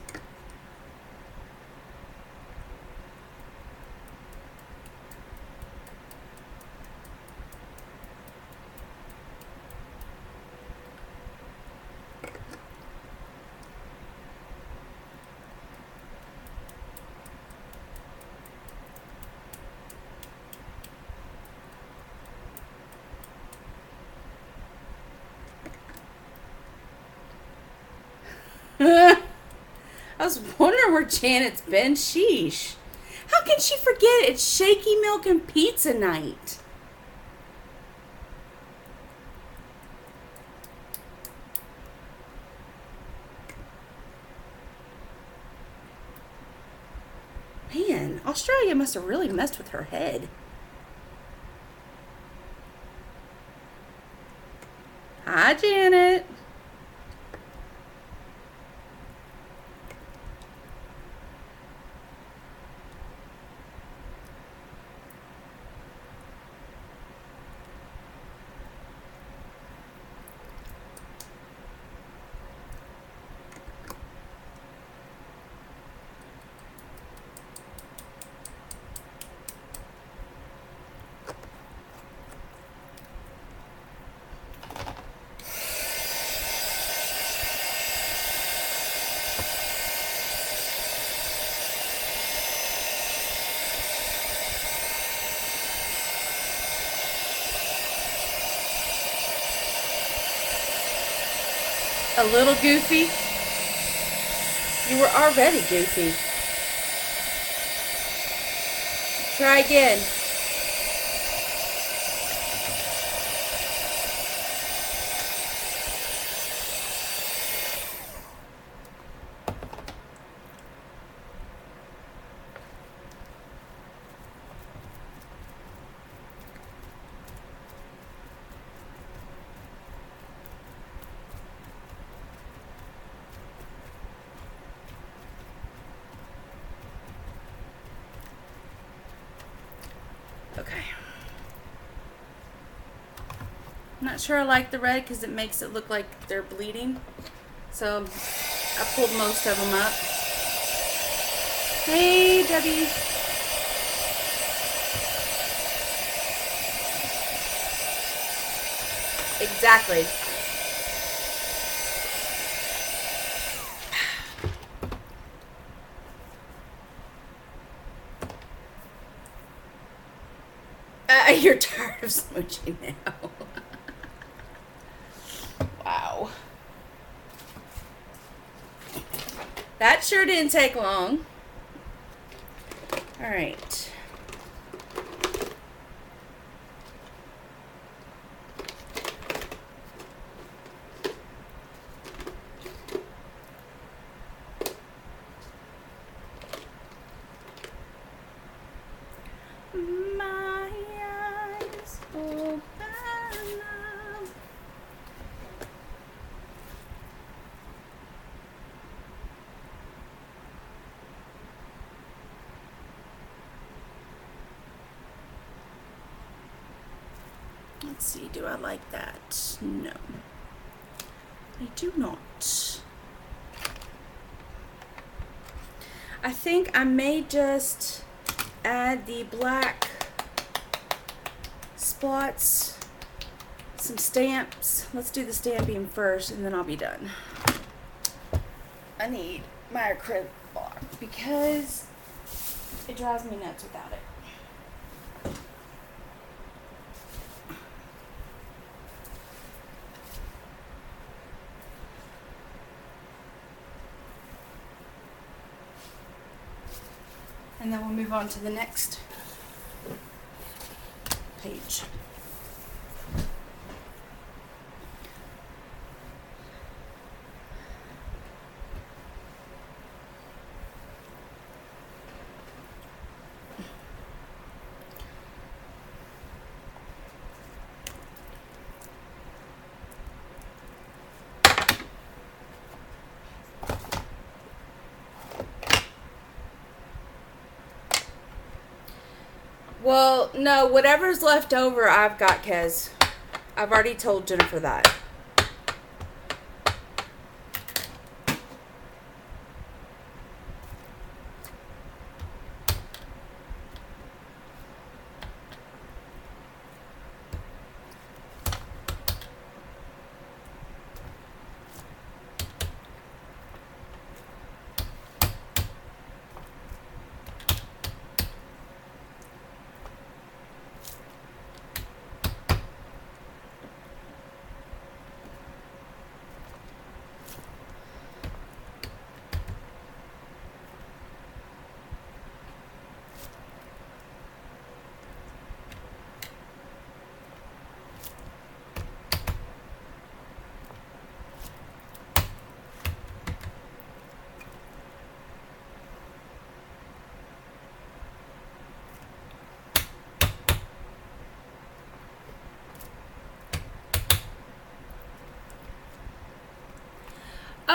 I was wondering where Janet's been. Sheesh. How can she forget it's shaky milk and pizza night? Man, Australia must have really messed with her head. Hi, Janet. A little goofy? You were already goofy. Try again. Okay. I'm not sure I like the red because it makes it look like they're bleeding. So I pulled most of them up. Hey, Debbie. Exactly. You're tired of smooching now. Wow. That sure didn't take long. All right. My eyes open up. Let's see, do I like that? No, I do not. I think I may just add the black spots, some stamps. Let's do the stamping first and then I'll be done. I need my acrylic block because it drives me nuts without it. And then we'll move on to the next page. Well, no, whatever's left over, I've got, Kez. I've already told Jennifer that.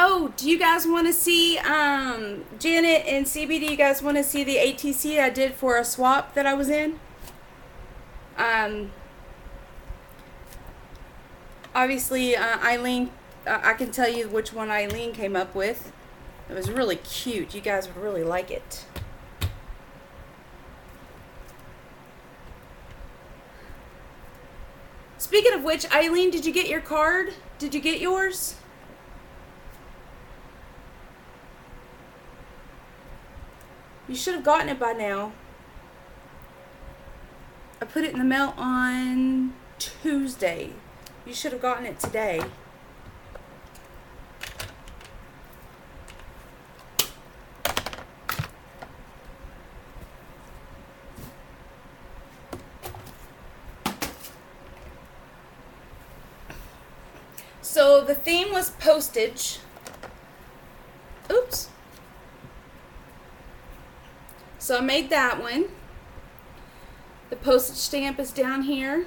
Oh, do you guys want to see, Janet and CB, do you guys want to see the ATC I did for a swap that I was in? Obviously, Eileen, I can tell you which one Eileen came up with. It was really cute. You guys would really like it. Speaking of which, Eileen, did you get your card? Did you get yours? You should have gotten it by now. I put it in the mail on Tuesday. You should have gotten it today. So the theme was postage. Oops. So I made that one. The postage stamp is down here.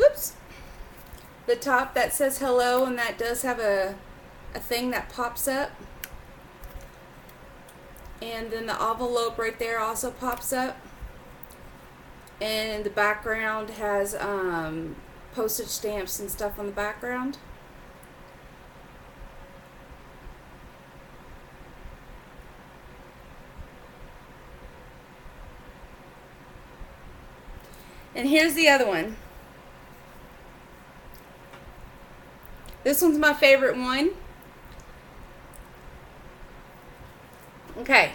Oops. The top that says hello, and that does have a thing that pops up. And then the envelope right there also pops up. And the background has postage stamps and stuff on the background. And here's the other one. This one's my favorite one. Okay.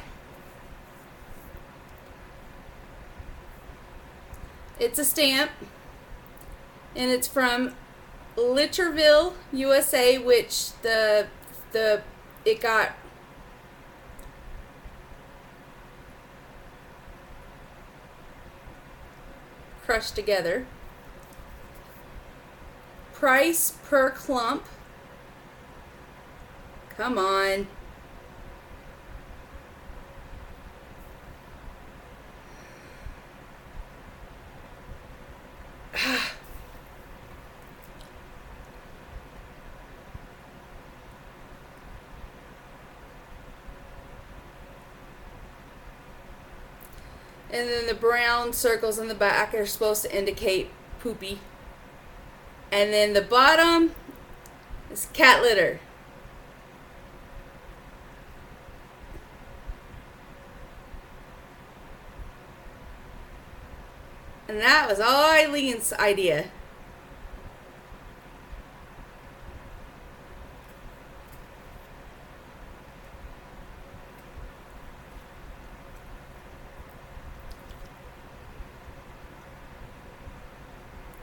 It's a stamp. And it's from Litcherville, USA, which it got crushed together. Price per clump. Come on. And then the brown circles in the back are supposed to indicate poopy. And then the bottom is cat litter. And that was all Eileen's idea.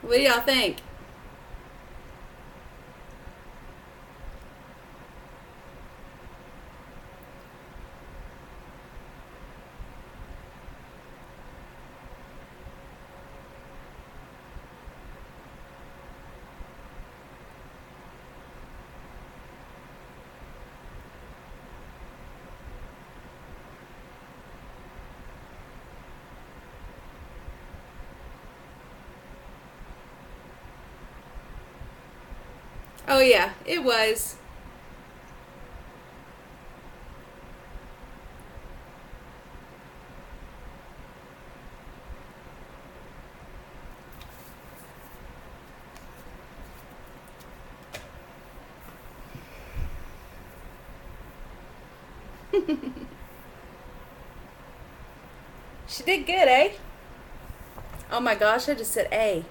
What do y'all think? Oh yeah, it was. She did good, eh? Oh my gosh, I just said A.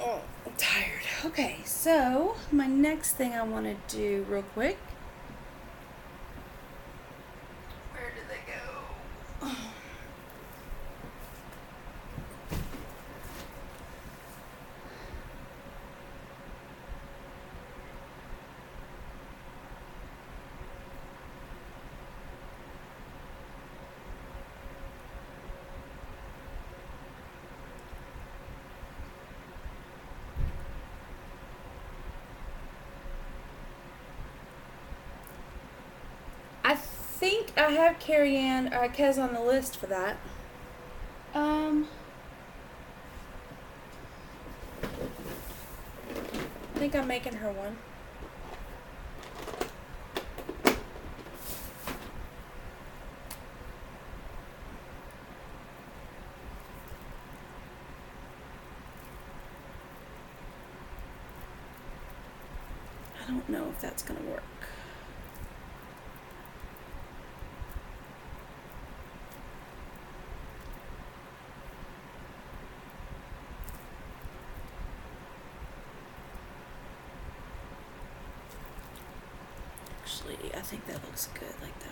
Oh, I'm tired. Okay, so my next thing I want to do real quick. Where did they go? I think I have Carrie Ann or Kez on the list for that. I think I'm making her one. I don't know if that's gonna work. Actually, I think that looks good like that.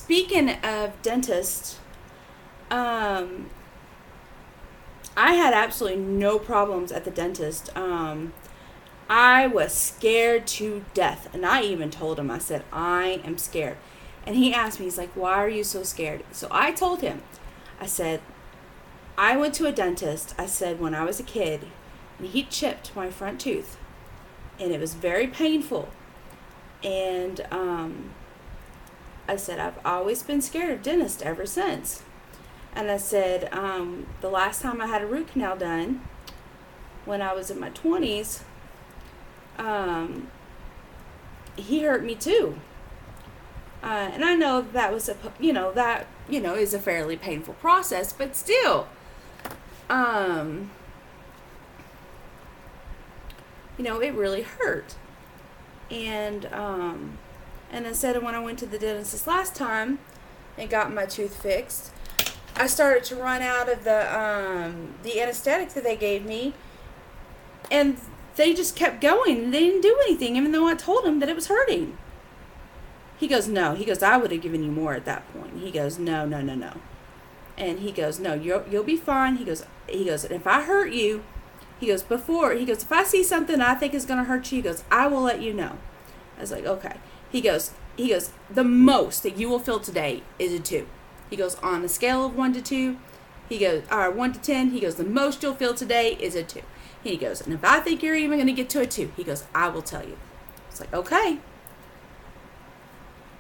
speaking of dentists, I had absolutely no problems at the dentist. I was scared to death. And I even told him, I said, I am scared. And he asked me, he's like, why are you so scared? So I told him, I said, I went to a dentist, I said, when I was a kid, and he chipped my front tooth. And it was very painful. And I said, I've always been scared of dentists ever since. And I said, the last time I had a root canal done, when I was in my 20s, he hurt me too. And I know that was is a fairly painful process, but still, it really hurt. And I said when I went to the dentist this last time and got my tooth fixed, I started to run out of the anesthetic that they gave me, and they just kept going. They didn't do anything, even though I told them that it was hurting. He goes, no. He goes, I would have given you more at that point. He goes, no. And he goes, no, you'll be fine. He goes, if I hurt you, if I see something I think is going to hurt you, he goes, I will let you know. I was like, okay. He goes, the most that you will feel today is a 2. He goes, on a scale of 1 to 2, he goes, 1 to 10, he goes, the most you'll feel today is a 2. He goes, and if I think you're even going to get to a 2, he goes, I will tell you. It's like, okay.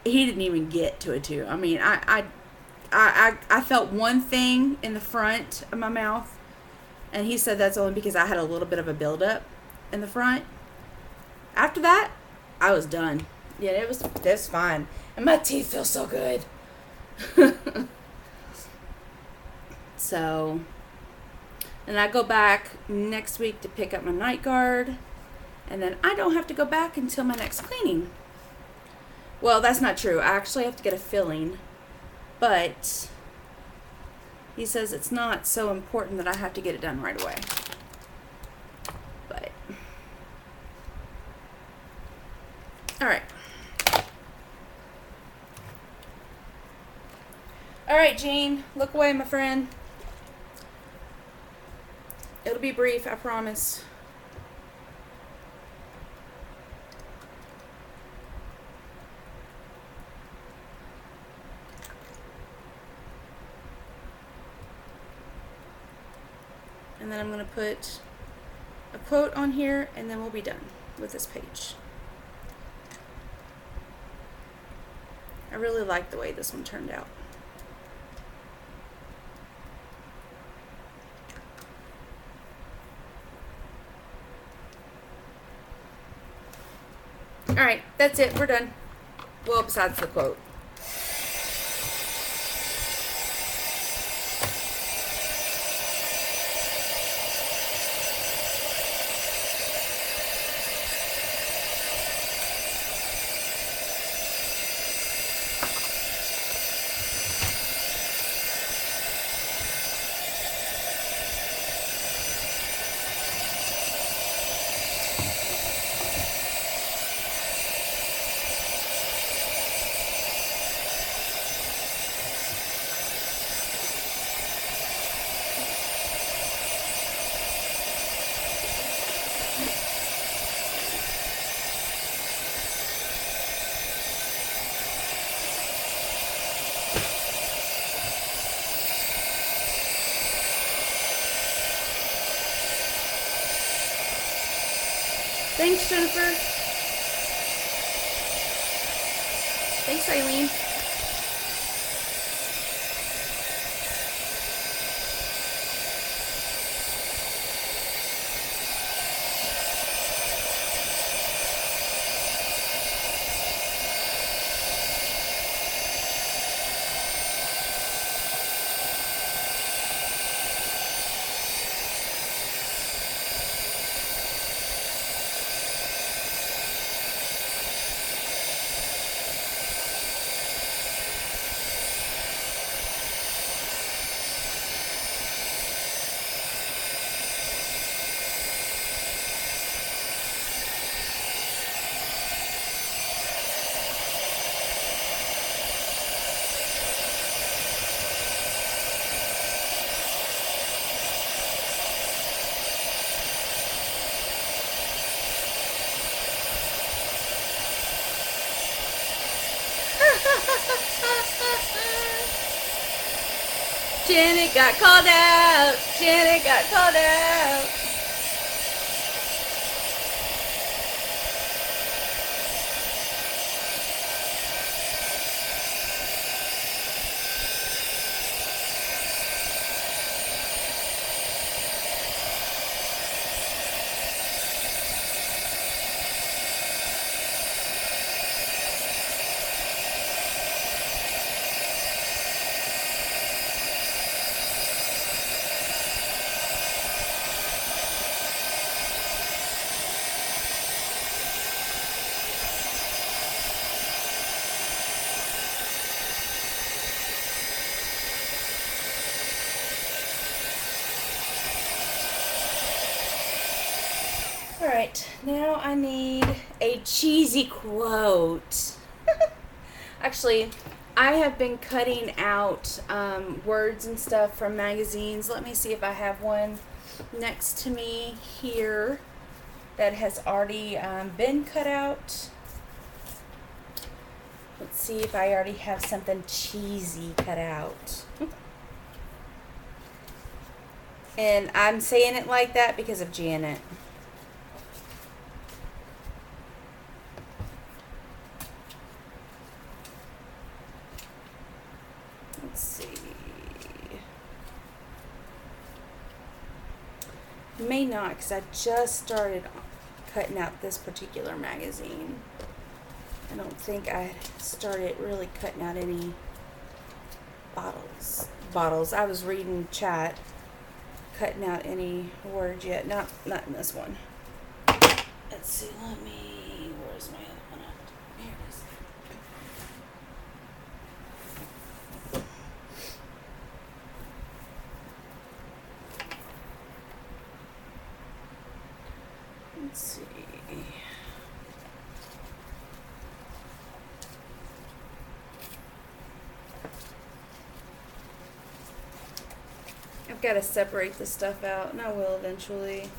He didn't even get to a 2. I mean, I felt one thing in the front of my mouth, and he said that's only because I had a little bit of a buildup in the front. After that, I was done. Yeah, it was fine. And my teeth feel so good. So, and I go back next week to pick up my night guard, and then I don't have to go back until my next cleaning. Well, that's not true. I actually have to get a filling, but he says it's not so important that I have to get it done right away. But all right, Jean, look away, my friend. It'll be brief, I promise. And then I'm going to put a quote on here, and then we'll be done with this page. I really like the way this one turned out. Alright, that's it. We're done. Well, besides the quote. Thanks, Jennifer. Thanks, Eileen. Janet got called out. Janet got called out. Alright, now I need a cheesy quote. Actually, I have been cutting out words and stuff from magazines. Let me see if I have one next to me here that has already been cut out. Let's see if I already have something cheesy cut out. And I'm saying it like that because of Janet. Let's see. May not, because I just started cutting out this particular magazine. I don't think I started really cutting out any bottles. I was reading chat, cutting out any words yet. Not in this one. Let's see. Where's my other one at? Here it is. Let's see. I've got to separate this stuff out, and I will eventually.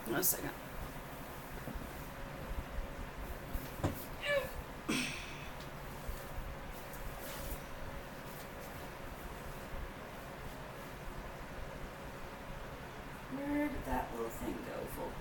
One second. Where did that little thing go, folks?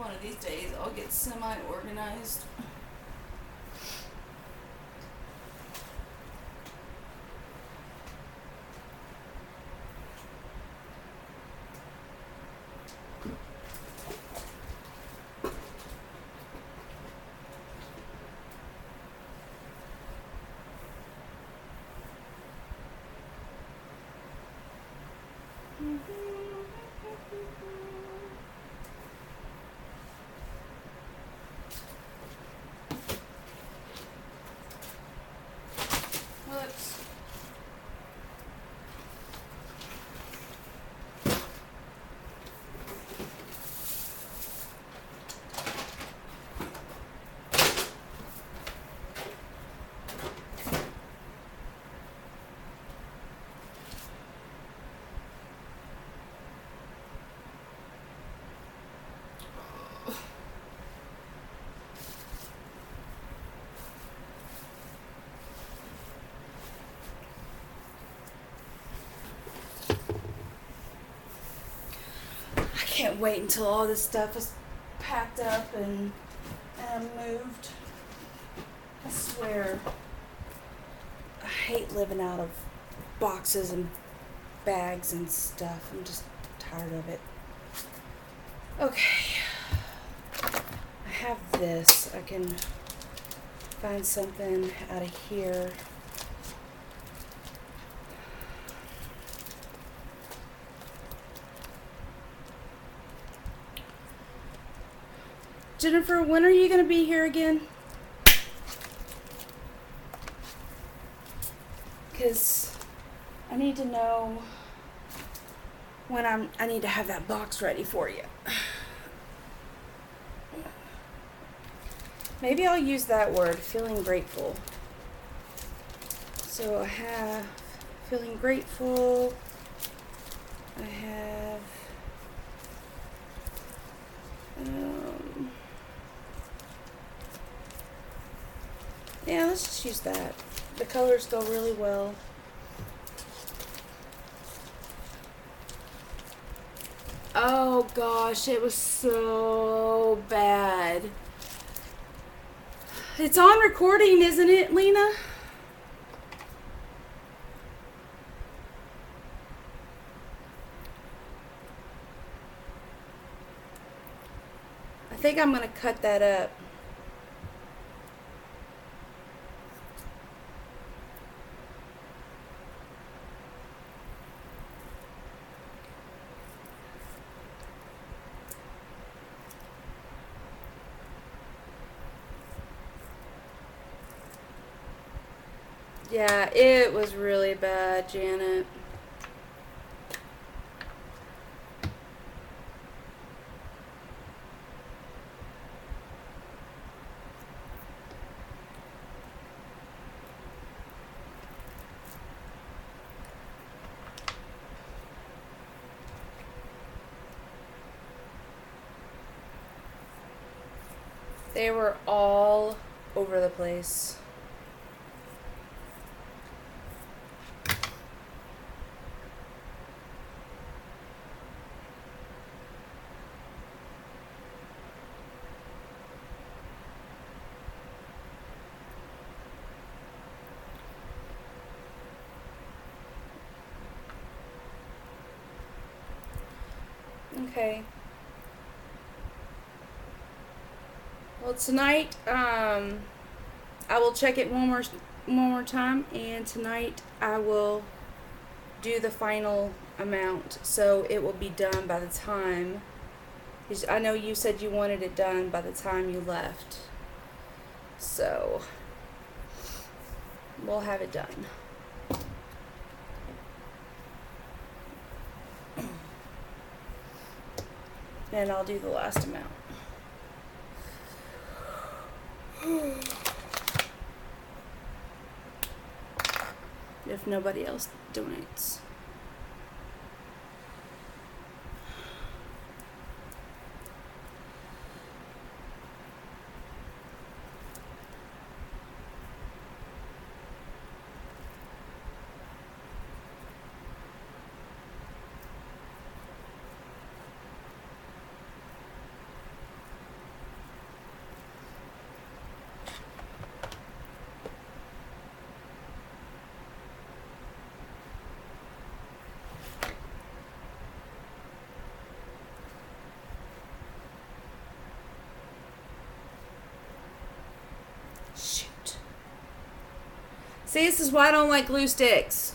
One of these days I'll get semi-organized. Whoops. I can't wait until all this stuff is packed up and moved. I swear, I hate living out of boxes and bags and stuff. I'm just tired of it. Okay. I have this. I can find something out of here. Jennifer, when are you going to be here again? Because I need to know when I need to have that box ready for you. Maybe I'll use that word, feeling grateful. So I have feeling grateful. I have yeah, let's just use that. The colors go really well. Oh gosh, it was so bad. It's on recording, isn't it, Lena? I think I'm gonna cut that up. Yeah, it was really bad, Janet. They were all over the place. Okay. Well, tonight, I will check it one more time, and tonight I will do the final amount, so it will be done by the time. I know you said you wanted it done by the time you left, so we'll have it done. And I'll do the last amount. If nobody else donates. See, this is why I don't like glue sticks.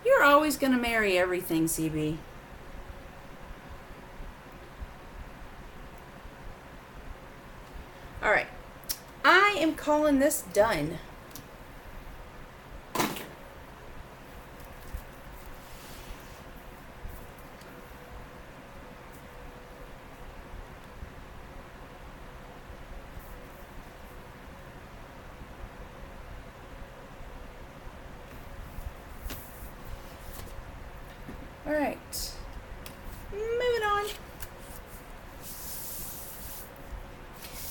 You're always going to marry everything, CB. All right. I am calling this done. All right. Moving on.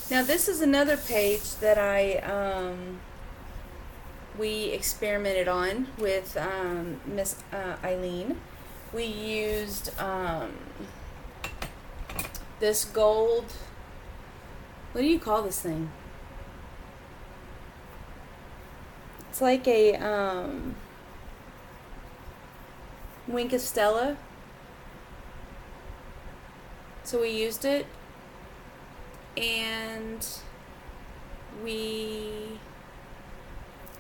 Now this is another page that we experimented on with Miss Eileen. We used this gold. What do you call this thing? It's like a Wink of Stella. So we used it and we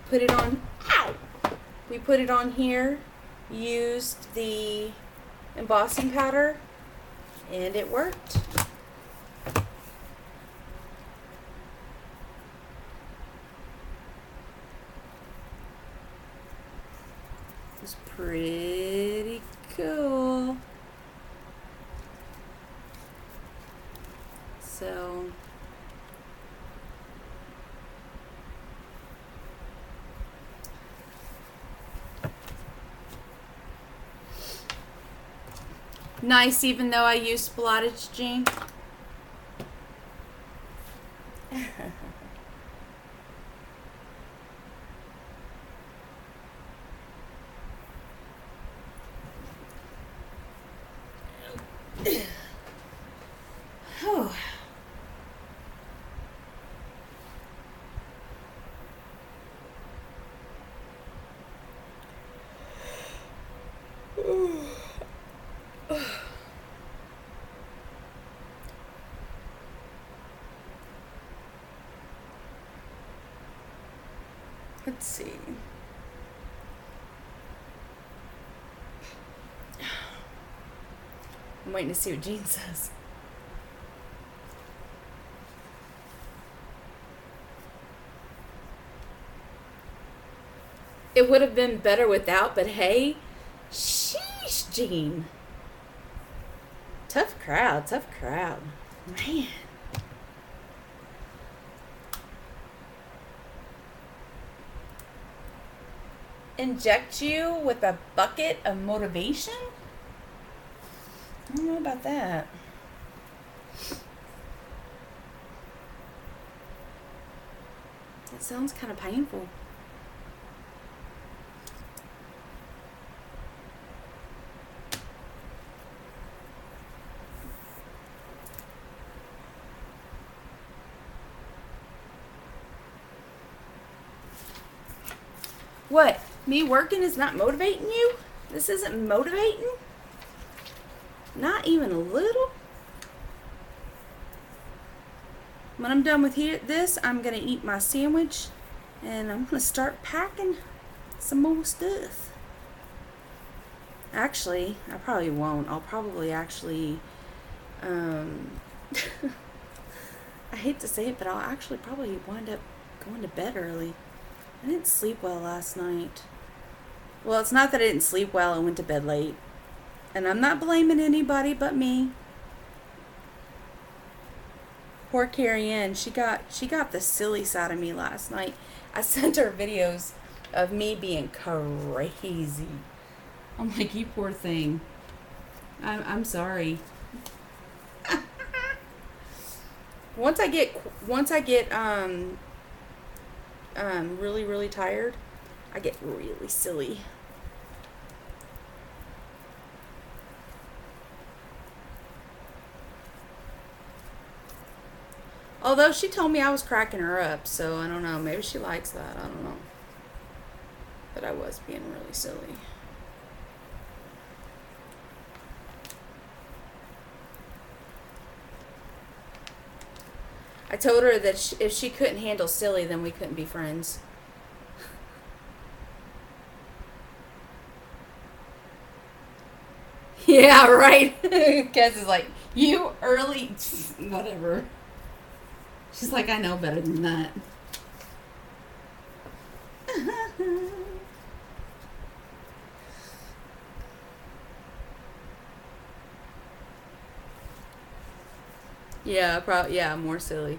put it on. Ow! We put it on here, used the embossing powder, and it worked. It's pretty cool. So nice, even though I used splattage, Jean. Oh. Let's see. I'm waiting to see what Jean says. It would have been better without, but hey, sheesh, Gene. Tough crowd, man. Inject you with a bucket of motivation? I don't know about that. That sounds kind of painful. What? Me working is not motivating you? This isn't motivating? Not even a little? When I'm done with this, I'm going to eat my sandwich and I'm going to start packing some more stuff. Actually, I probably won't. I'll probably actually, I hate to say it, but I'll actually probably wind up going to bed early. I didn't sleep well last night. Well, it's not that I didn't sleep well. I went to bed late. And I'm not blaming anybody but me. Poor Carrie Ann. She got the silly side of me last night. I sent her videos of me being crazy. I'm like, you poor thing. I'm sorry. Once I get really, really tired, I get really silly. Although she told me I was cracking her up, so I don't know. Maybe she likes that. I don't know. But I was being really silly. I told her that if she couldn't handle silly, then we couldn't be friends. Yeah, right. Kez is like, you early, whatever. She's like, I know better than that. Yeah, probably. Yeah, more silly.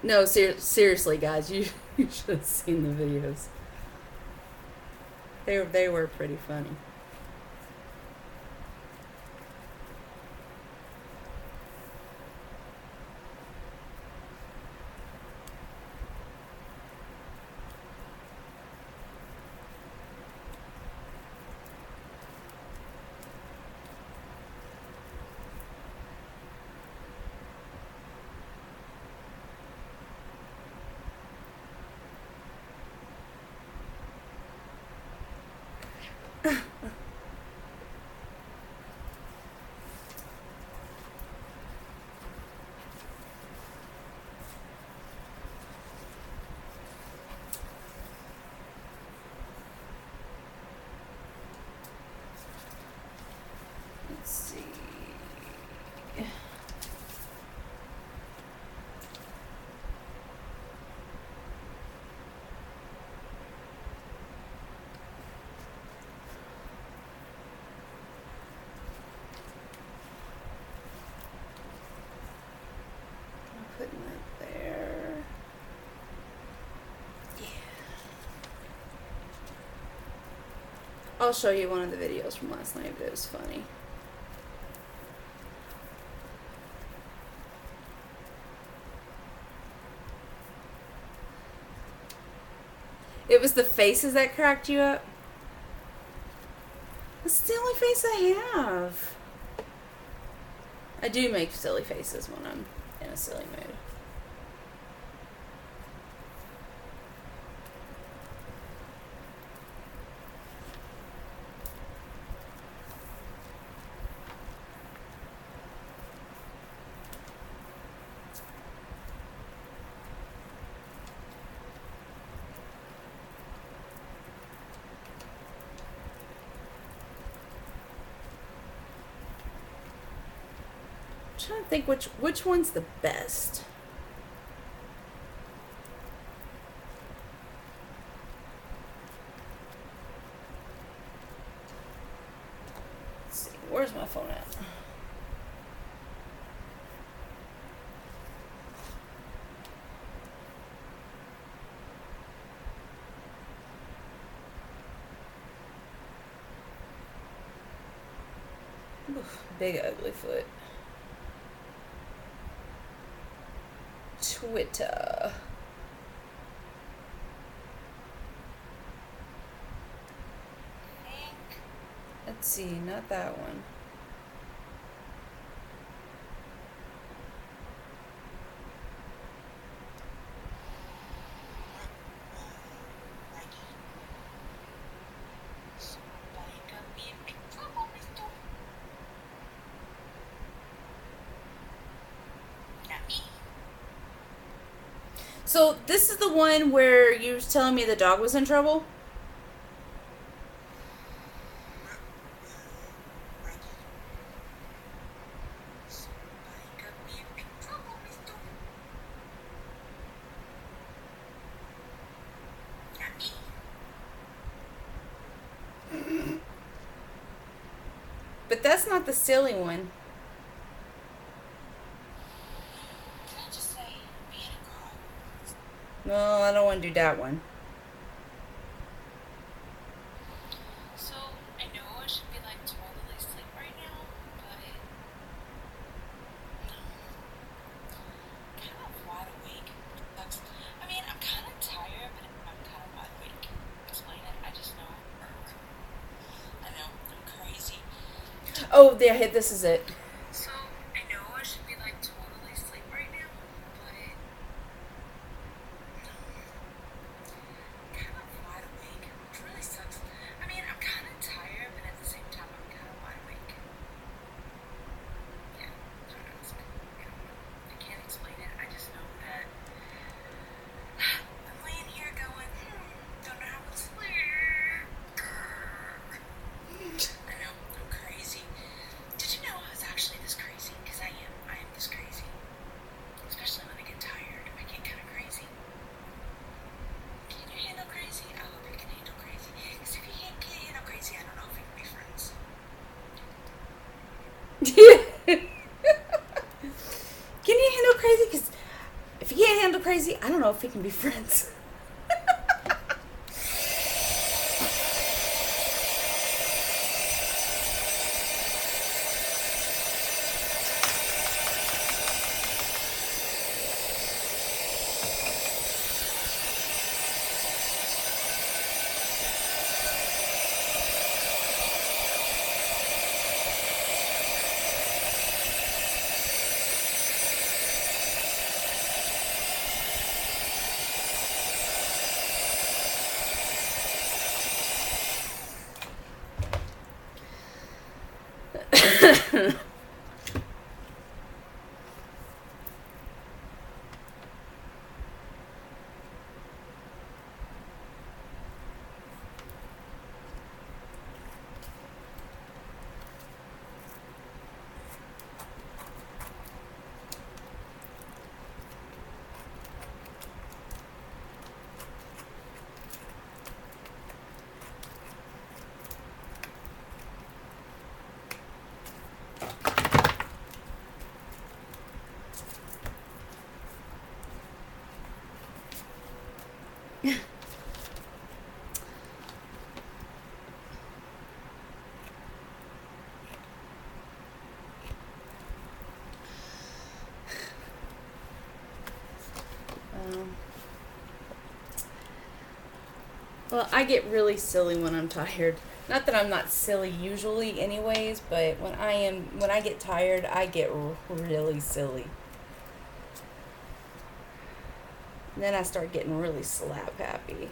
No, seriously, guys, you should have seen the videos. They were pretty funny. Let's see. I'm putting that there. Yeah. I'll show you one of the videos from last night, but it was funny. It was the faces that cracked you up. That's the only face I have. I do make silly faces when I'm in a silly mood. I'm trying to think which one's the best. Big ugly foot. Twitter. Let's see, not that one. So this is the one where you were telling me the dog was in trouble? But that's not the silly one. No, I don't want to do that one. So, I know I should be like totally asleep right now, but kind of wide awake. I mean, I'm kind of tired, but I'm kind of wide awake. Explain it. I just know. I know, I'm crazy. Oh, yeah, this is it. So, I know I should be like totally asleep right now, but kind of wide awake, which really sucks. I mean, I'm kind of tired, but at the same time, I'm kind of wide awake. Yeah, I don't know. I can't explain it. I just know that I'm laying here going, don't know how to sleep. I know, I'm crazy. Did you know I was actually this crazy? Because I am this crazy. Especially when I get tired, I get kind of crazy. Can you handle crazy? I hope you can handle crazy. Because if you can't handle crazy, I don't know if we can be friends. Can you handle crazy? Because if you can't handle crazy, I don't know if we can be friends. Well, I get really silly when I'm tired. Not that I'm not silly usually anyways, but when I get tired, I get really silly. And then I start getting really slap happy.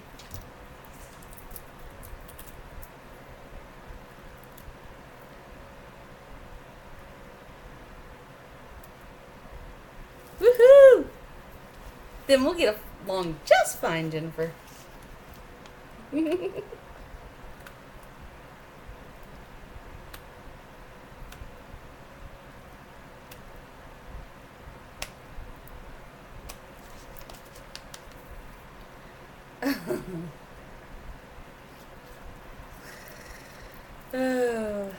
Woohoo! Then we'll get along just fine, Jennifer. Oh.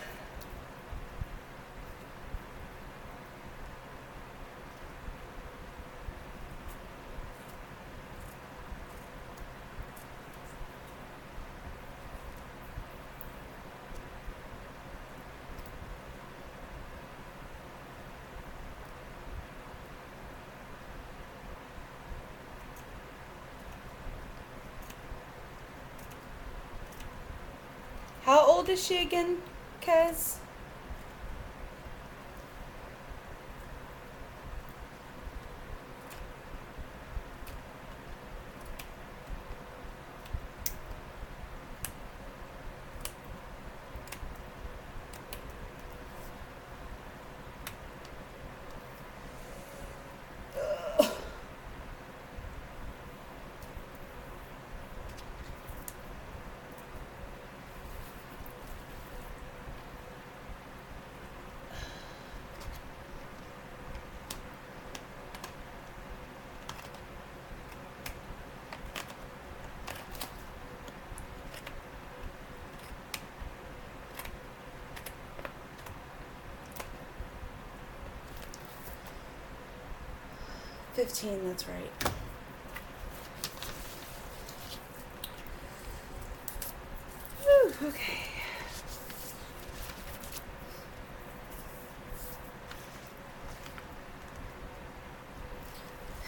How old is she again, Kez? $15, that's right. Whew, okay.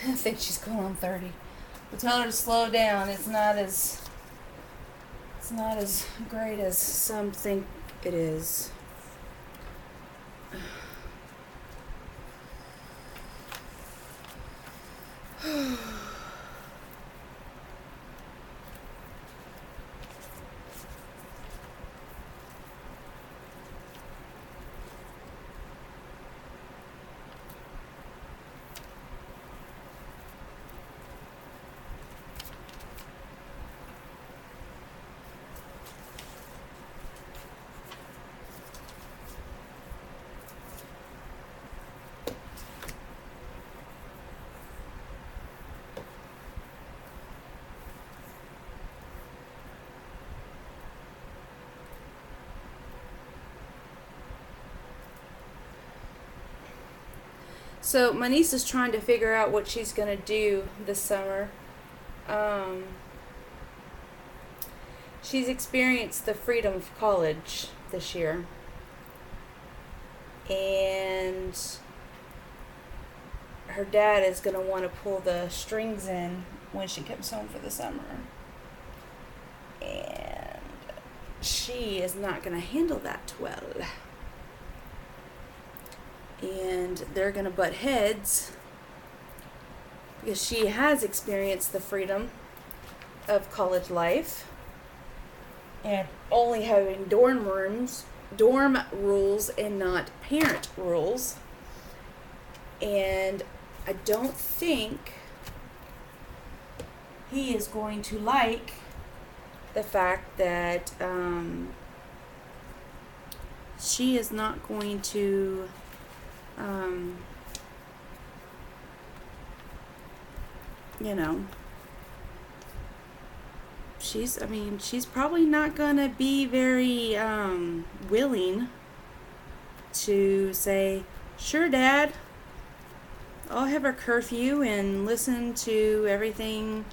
I think she's going on 30. But tell her to slow down. It's not as great as some think it is. So my niece is trying to figure out what she's going to do this summer. She's experienced the freedom of college this year. And her dad is going to want to pull the strings in when she comes home for the summer. And she is not going to handle that well. And they're going to butt heads because she has experienced the freedom of college life and only having dorm rules and not parent rules. And I don't think he is going to like the fact that she is not going to she's probably not gonna be very willing to say, sure, Dad, I'll have a curfew and listen to everything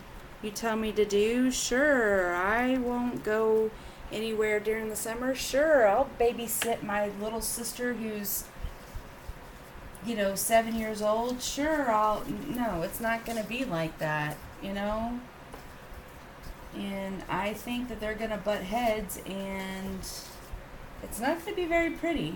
you tell me to do. Sure, I won't go anywhere during the summer. Sure, I'll babysit my little sister who's 7 years old. Sure, no, it's not going to be like that, And I think that they're going to butt heads, and it's not going to be very pretty.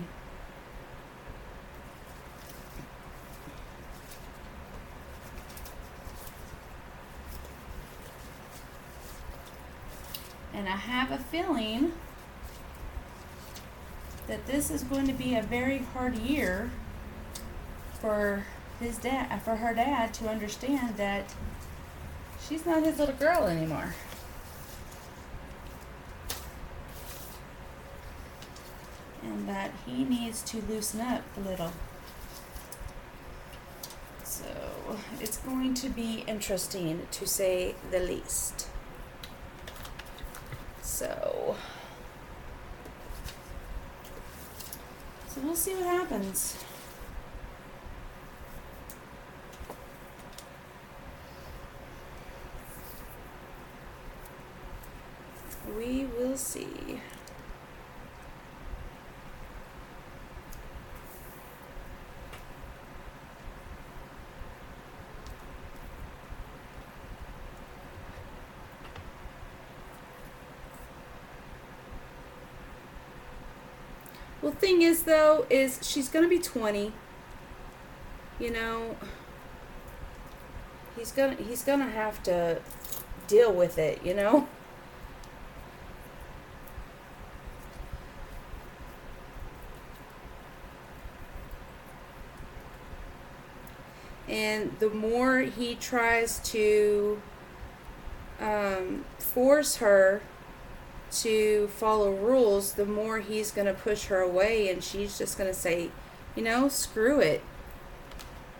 And I have a feeling that this is going to be a very hard year for her dad to understand that she's not his little girl anymore. And that he needs to loosen up a little. So it's going to be interesting, to say the least. So we'll see what happens. We will see. Well, thing is though, is she's gonna be 20. You know, he's gonna have to deal with it. You know. And the more he tries to force her to follow rules, the more he's going to push her away, and she's just going to say, screw it.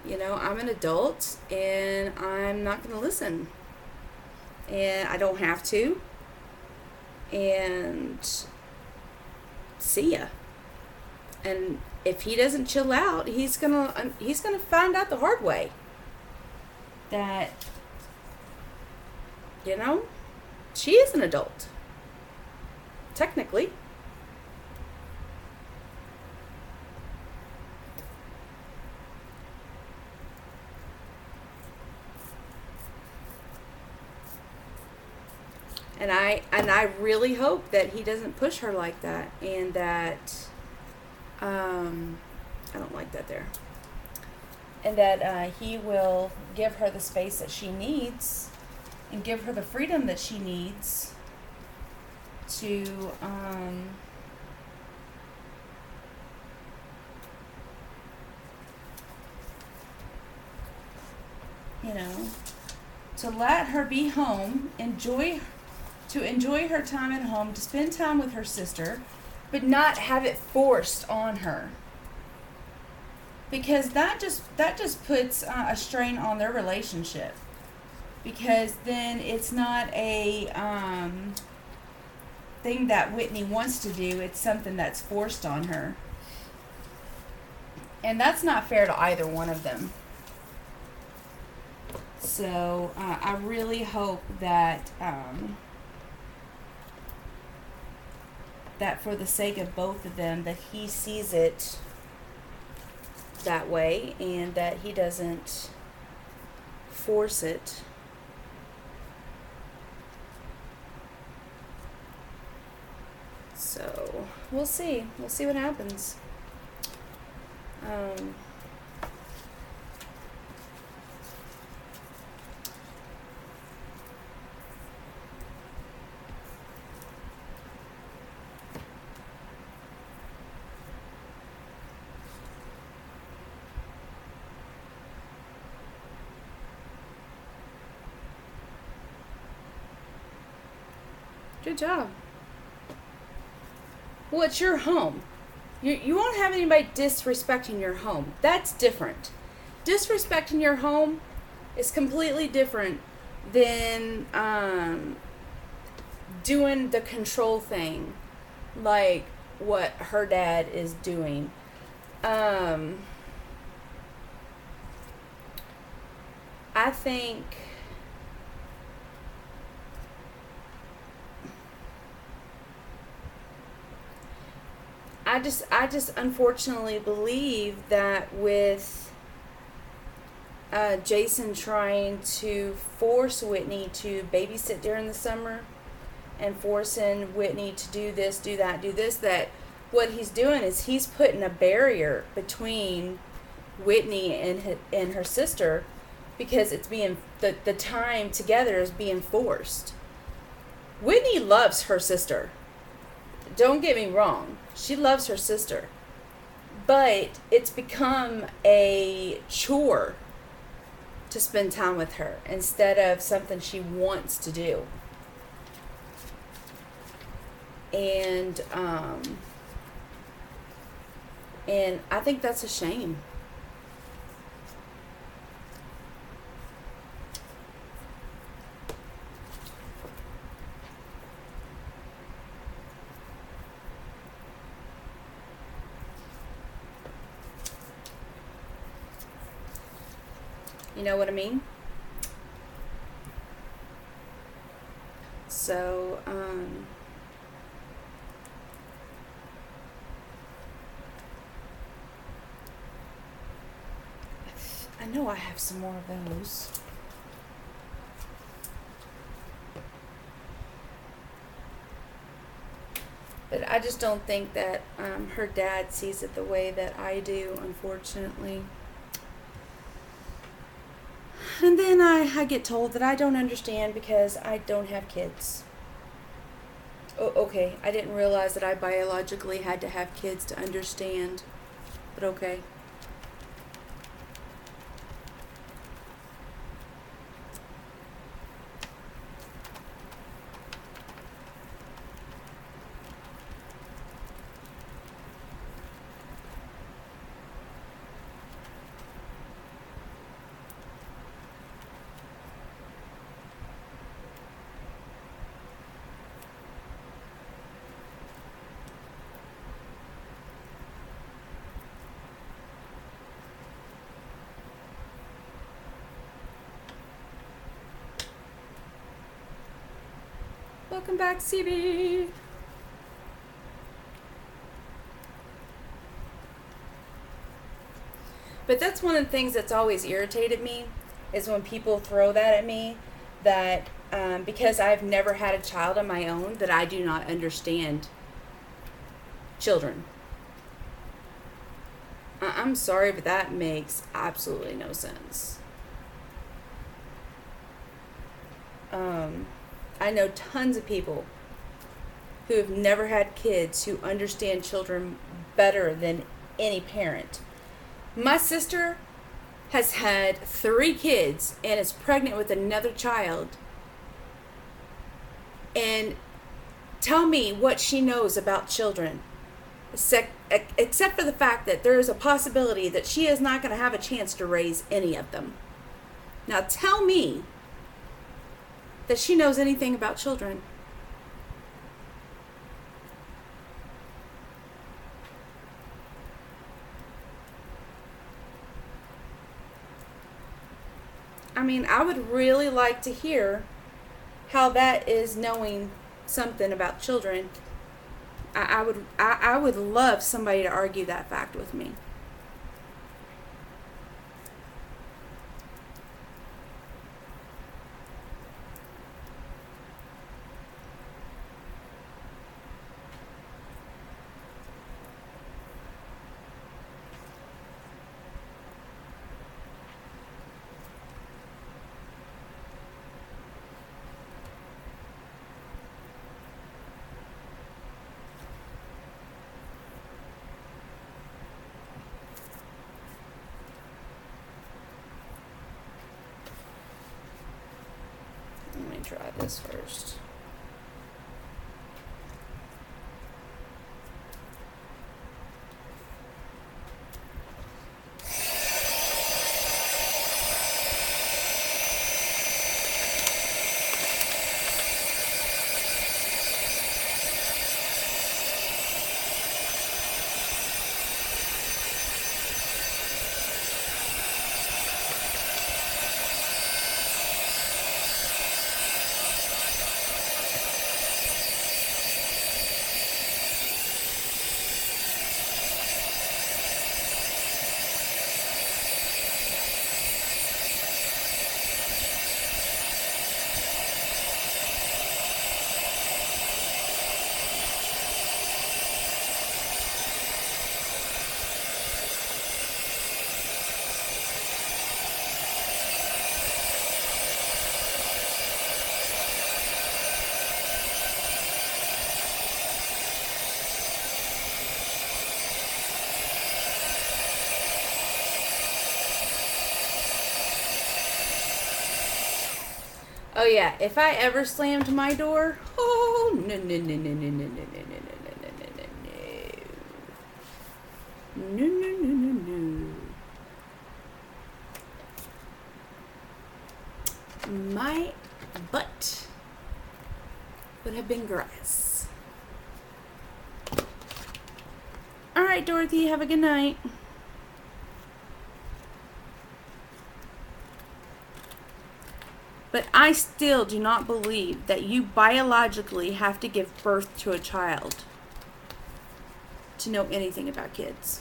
I'm an adult and I'm not going to listen. And I don't have to. And see ya. And if he doesn't chill out, he's gonna find out the hard way that she is an adult, technically. And I really hope that he doesn't push her like that, and that I don't like that there. And that he will give her the space that she needs and give her the freedom that she needs to to let her be home, enjoy her time at home, to spend time with her sister, but not have it forced on her, because that just puts a strain on their relationship, because then it's not a thing that Whitney wants to do, it's something that's forced on her, and that's not fair to either one of them. So I really hope that that for the sake of both of them, that he sees it that way, and that he doesn't force it. So we'll see what happens. Good job. Well, it's your home. You won't have anybody disrespecting your home. That's different. Disrespecting your home is completely different than doing the control thing, like what her dad is doing. I think I just unfortunately believe that with Jason trying to force Whitney to babysit during the summer, and forcing Whitney to do this, do that, do this, that what he's doing is he's putting a barrier between Whitney and her sister, because it's being the time together is being forced. Whitney loves her sister. Don't get me wrong. She loves her sister. But it's become a chore to spend time with her instead of something she wants to do. And I think that's a shame. You know what I mean? So, I know I have some more of those. But I just don't think that her dad sees it the way that I do, unfortunately. And then I get told that I don't understand because I don't have kids. Oh, okay, I didn't realize that I biologically had to have kids to understand. But okay. Welcome back, CB. But that's one of the things that's always irritated me is when people throw that at me, that because I've never had a child of my own, that I do not understand children. I'm sorry, but that makes absolutely no sense. I know tons of people who have never had kids who understand children better than any parent. My sister has had 3 kids and is pregnant with another child. And tell me what she knows about children, except for the fact that there is a possibility that she is not going to have a chance to raise any of them. Now tell me that she knows anything about children. I mean, I would really like to hear how that is knowing something about children. I would love somebody to argue that fact with me. Let me try this first. Oh yeah, if I ever slammed my door, oh no no no no no no no no no no no no no no no no no. My butt would have been grass. All right, Dorothy, have a good night. But I still do not believe that you biologically have to give birth to a child to know anything about kids.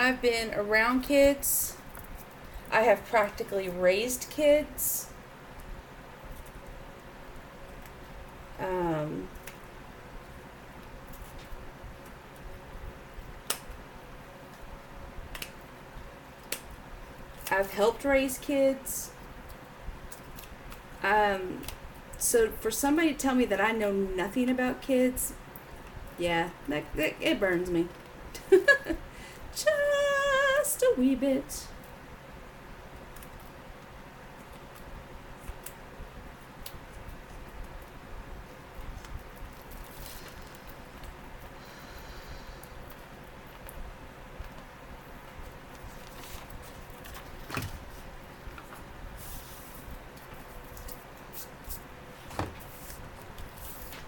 I've been around kids. I have practically raised kids. I've helped raise kids. So for somebody to tell me that I know nothing about kids, yeah, that it burns me. Just a wee bit.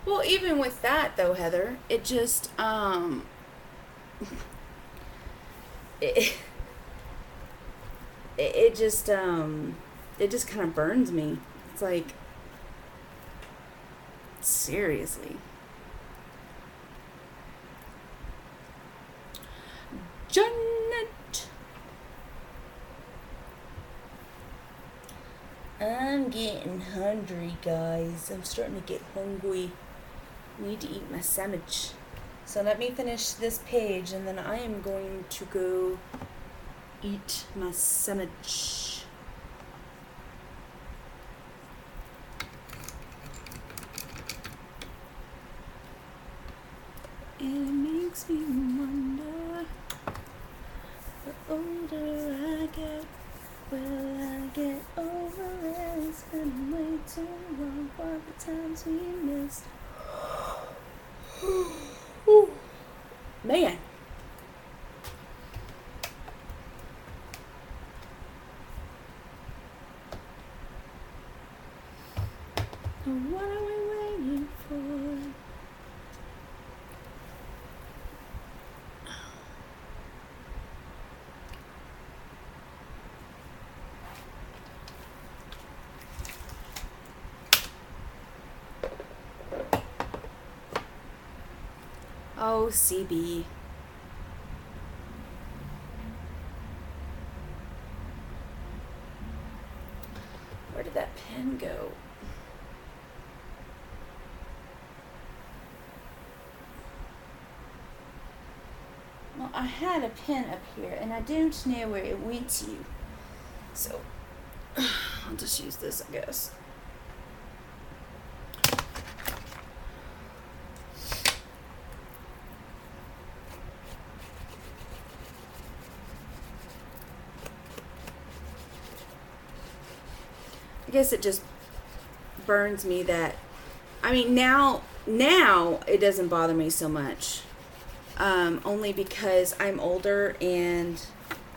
Well, even with that though, Heather, it just it it just kind of burns me. It's like, seriously. Janet. I'm getting hungry, guys. I'm starting to get hungry. Need to eat my sandwich. So let me finish this page and then I am going to go eat my sandwich. And it makes me wonder, the older I get, will I get over it? It's been way too long for the times we missed. Man. What are we waiting for? Oh, CB. Where did that pen go? Well, I had a pen up here, and I don't know where it went to. So, I'll just use this, I guess. I guess it just burns me that, I mean, now it doesn't bother me so much. Only because I'm older and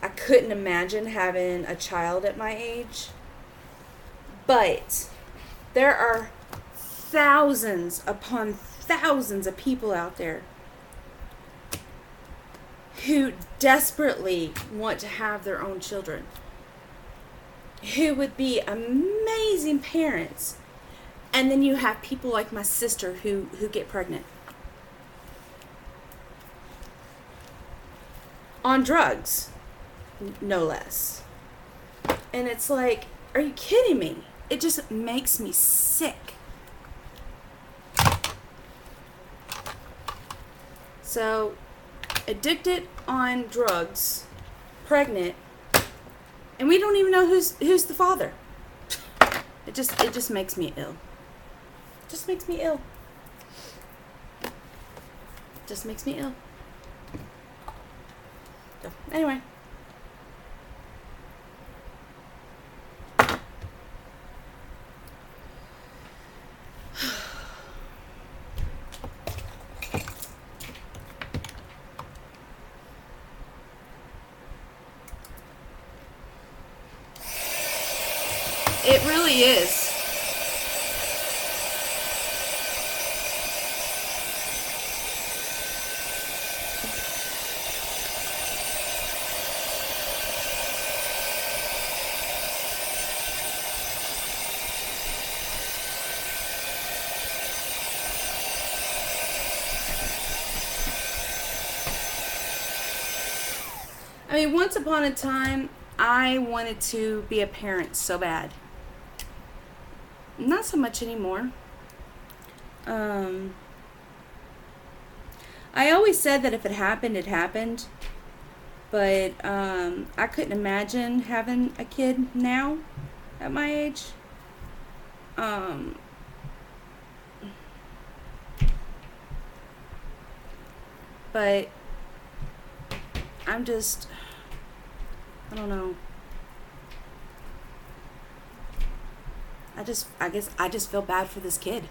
I couldn't imagine having a child at my age. But there are thousands upon thousands of people out there who desperately want to have their own children, who would be amazing parents. And then you have people like my sister who get pregnant on drugs, no less. And it's like, are you kidding me? It just makes me sick. So, addicted on drugs, pregnant, and we don't even know who's the father. It just makes me ill. Just makes me ill. Just makes me ill. So, anyway. It really is. I mean, once upon a time, I wanted to be a parent so bad. Not so much anymore. I always said that if it happened, it happened. But I couldn't imagine having a kid now at my age. But I don't know. I guess I just feel bad for this kid.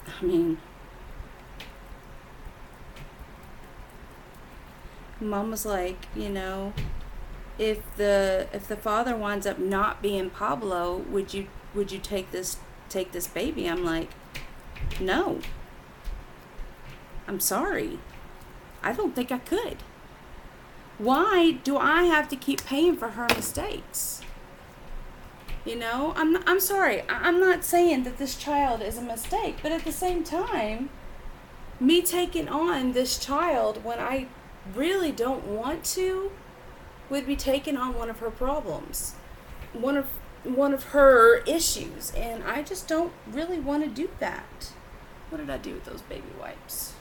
I mean, Mom was like, if the father winds up not being Pablo, would you take this baby? I'm like, no. I'm sorry. I don't think I could. Why do I have to keep paying for her mistakes? I'm sorry. I'm not saying that this child is a mistake, but at the same time, me taking on this child when I really don't want to would be taking on one of her problems, one of her issues, and I just don't really want to do that. What did I do with those baby wipes?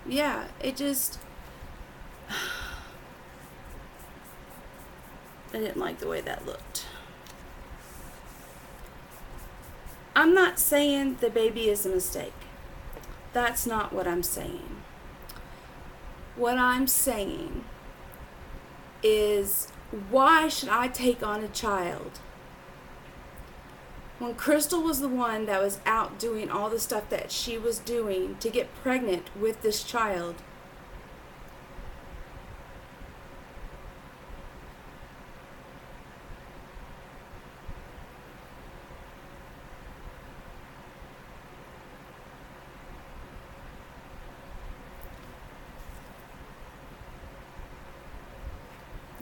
Yeah, it just, I didn't like the way that looked. I'm not saying the baby is a mistake. That's not what I'm saying. What I'm saying is, why should I take on a child when Crystal was the one that was out doing all the stuff that she was doing to get pregnant with this child?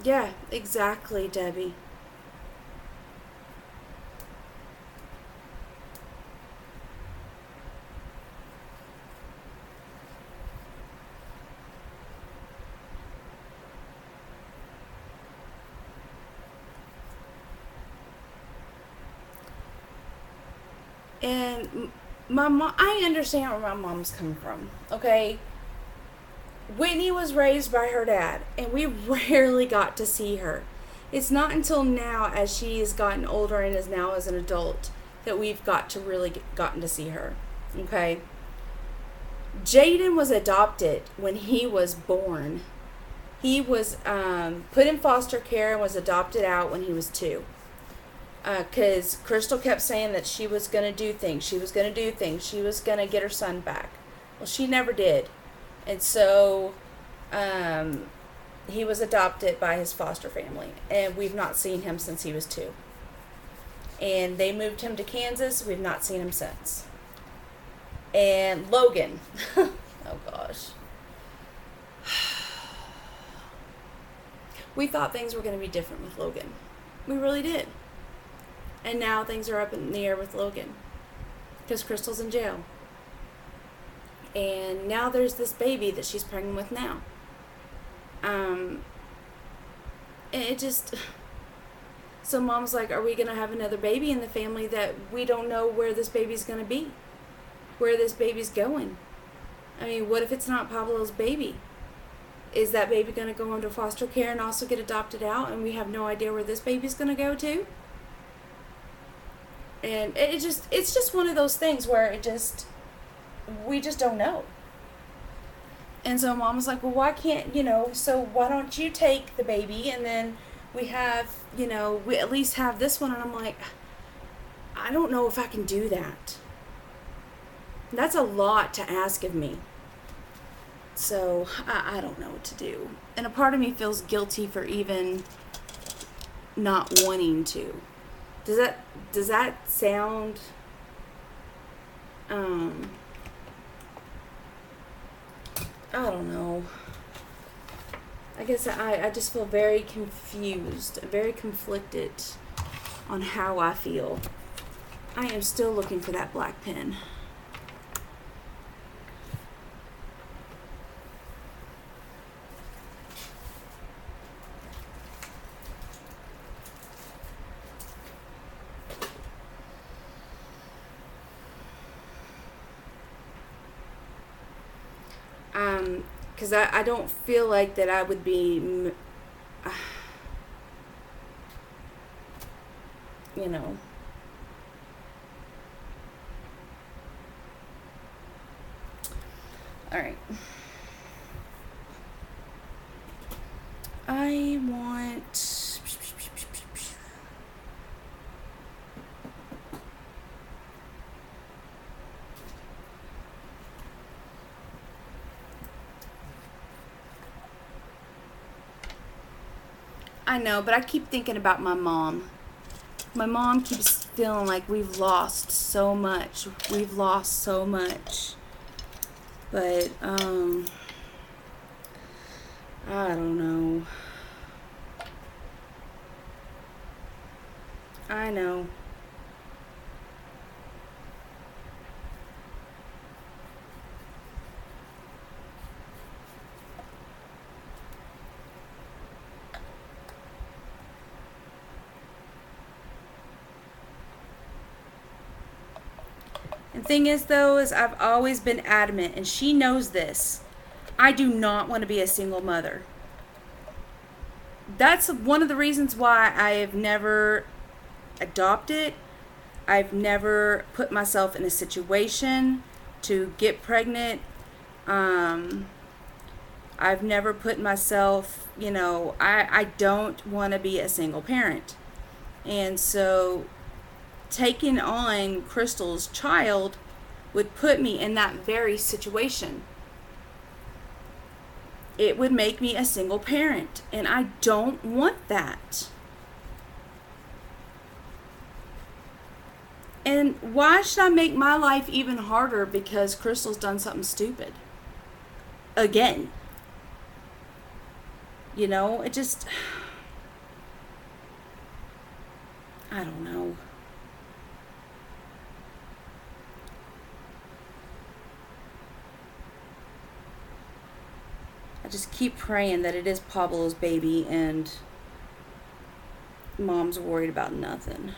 Yeah, exactly, Debbie. And my mom, I understand where my mom's coming from, okay? Whitney was raised by her dad, and we rarely got to see her. It's not until now, as she has gotten older and is now as an adult, that we've gotten to see her, okay? Jaden was adopted when he was born. He was put in foster care and was adopted out when he was 2. Because Crystal kept saying that she was going to do things. She was going to do things. She was going to get her son back. Well, she never did. And so he was adopted by his foster family. And we've not seen him since he was 2. And they moved him to Kansas. We've not seen him since. And Logan. Oh, gosh. We thought things were going to be different with Logan. We really did. And now things are up in the air with Logan. Because Crystal's in jail. And now there's this baby that she's pregnant with now. It just... So Mom's like, are we going to have another baby in the family that we don't know where this baby's going to be? Where this baby's going? I mean, what if it's not Pablo's baby? Is that baby going to go into foster care and also get adopted out, and we have no idea where this baby's going to go to? And it's just one of those things where we just don't know. And so Mom was like, well, why can't, so why don't you take the baby, and then we have, we at least have this one. And I'm like, I don't know if I can do that. That's a lot to ask of me. So I don't know what to do. And a part of me feels guilty for even not wanting to. Does that sound I don't know. I guess I just feel very confused, very conflicted on how I feel. I am still looking for that black pen. Because I don't feel like that I would be, you know. All right. I want. I know, but I keep thinking about my mom. My mom keeps feeling like we've lost so much. We've lost so much. But, I don't know. I know. The thing is, though, is I've always been adamant, and she knows this. I do not want to be a single mother. That's one of the reasons why I have never adopted. I've never put myself in a situation to get pregnant. I've never put myself, I don't want to be a single parent. And so taking on Crystal's child would put me in that very situation. It would make me a single parent, and I don't want that. And why should I make my life even harder because Crystal's done something stupid? Again. It just, I don't know. I just keep praying that it is Pablo's baby and Mom's worried about nothing.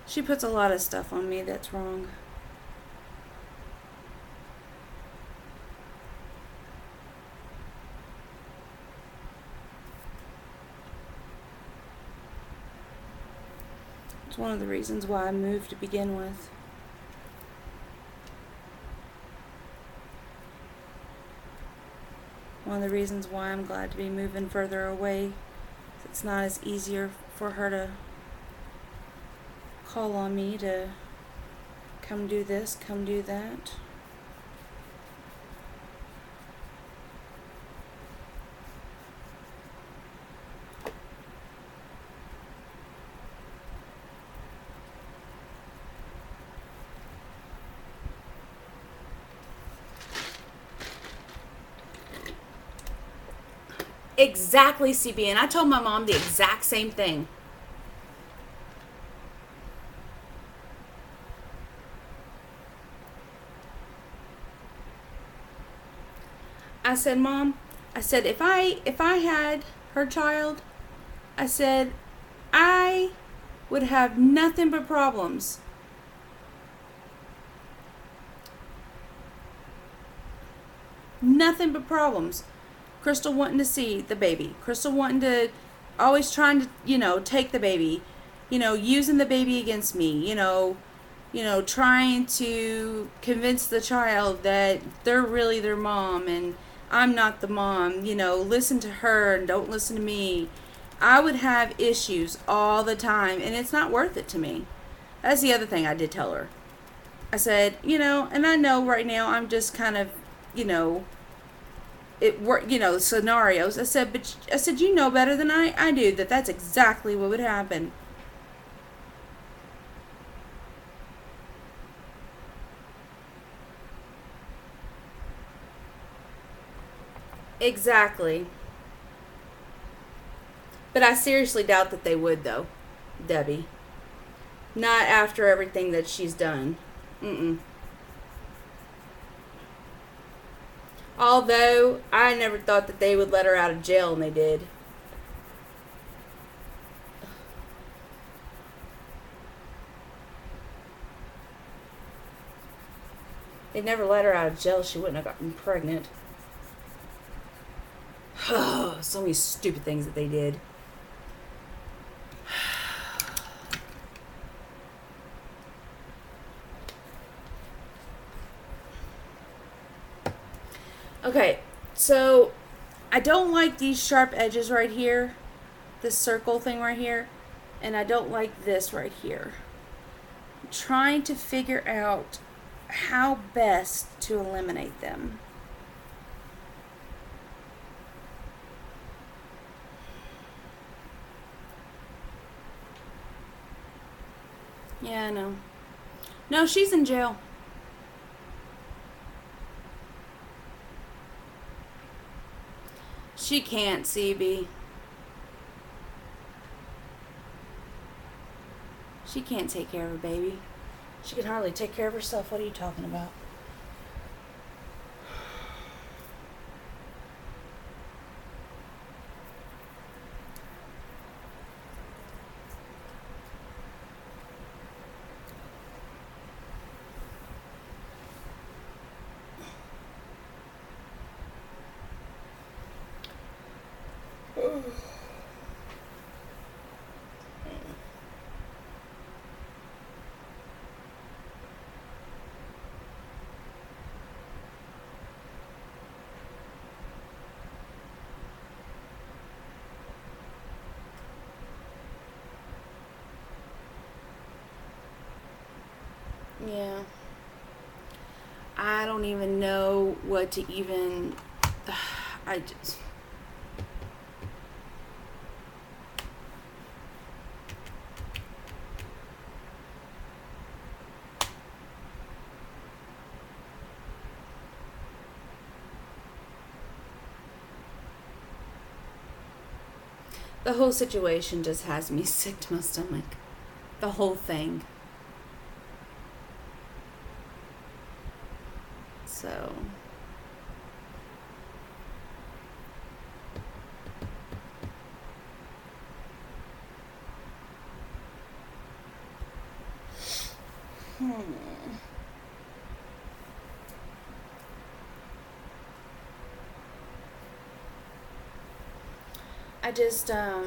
She puts a lot of stuff on me that's wrong. It's one of the reasons why I moved to begin with. One of the reasons why I'm glad to be moving further away. It's not as easier for her to call on me to come do this, come do that. Exactly, CB, and I told my mom the exact same thing. I said, Mom, if I had her child, I said, I would have nothing but problems. Nothing but problems. Crystal wanting to see the baby. Crystal wanting to, always trying to, take the baby. Using the baby against me. trying to convince the child that they're really their mom and I'm not the mom, listen to her and don't listen to me. I would have issues all the time, and it's not worth it to me. That's the other thing I did tell her. I said, and I know right now I'm just kind of, scenarios. I said, you know better than I do that that's exactly what would happen. Exactly. But I seriously doubt that they would, though, Debbie. Not after everything that she's done. Mm-mm. Although, I never thought that they would let her out of jail, and they did. They never let her out of jail. She wouldn't have gotten pregnant. So many stupid things that they did. Okay, so I don't like these sharp edges right here. This circle thing right here. And I don't like this right here. I'm trying to figure out how best to eliminate them. Yeah, I know. No, she's in jail. She can't, CB. She can't take care of her baby. She can hardly take care of herself. What are you talking about? Yeah. I don't even know what to even. I just. The whole situation just has me sick to my stomach. The whole thing. So. I just, I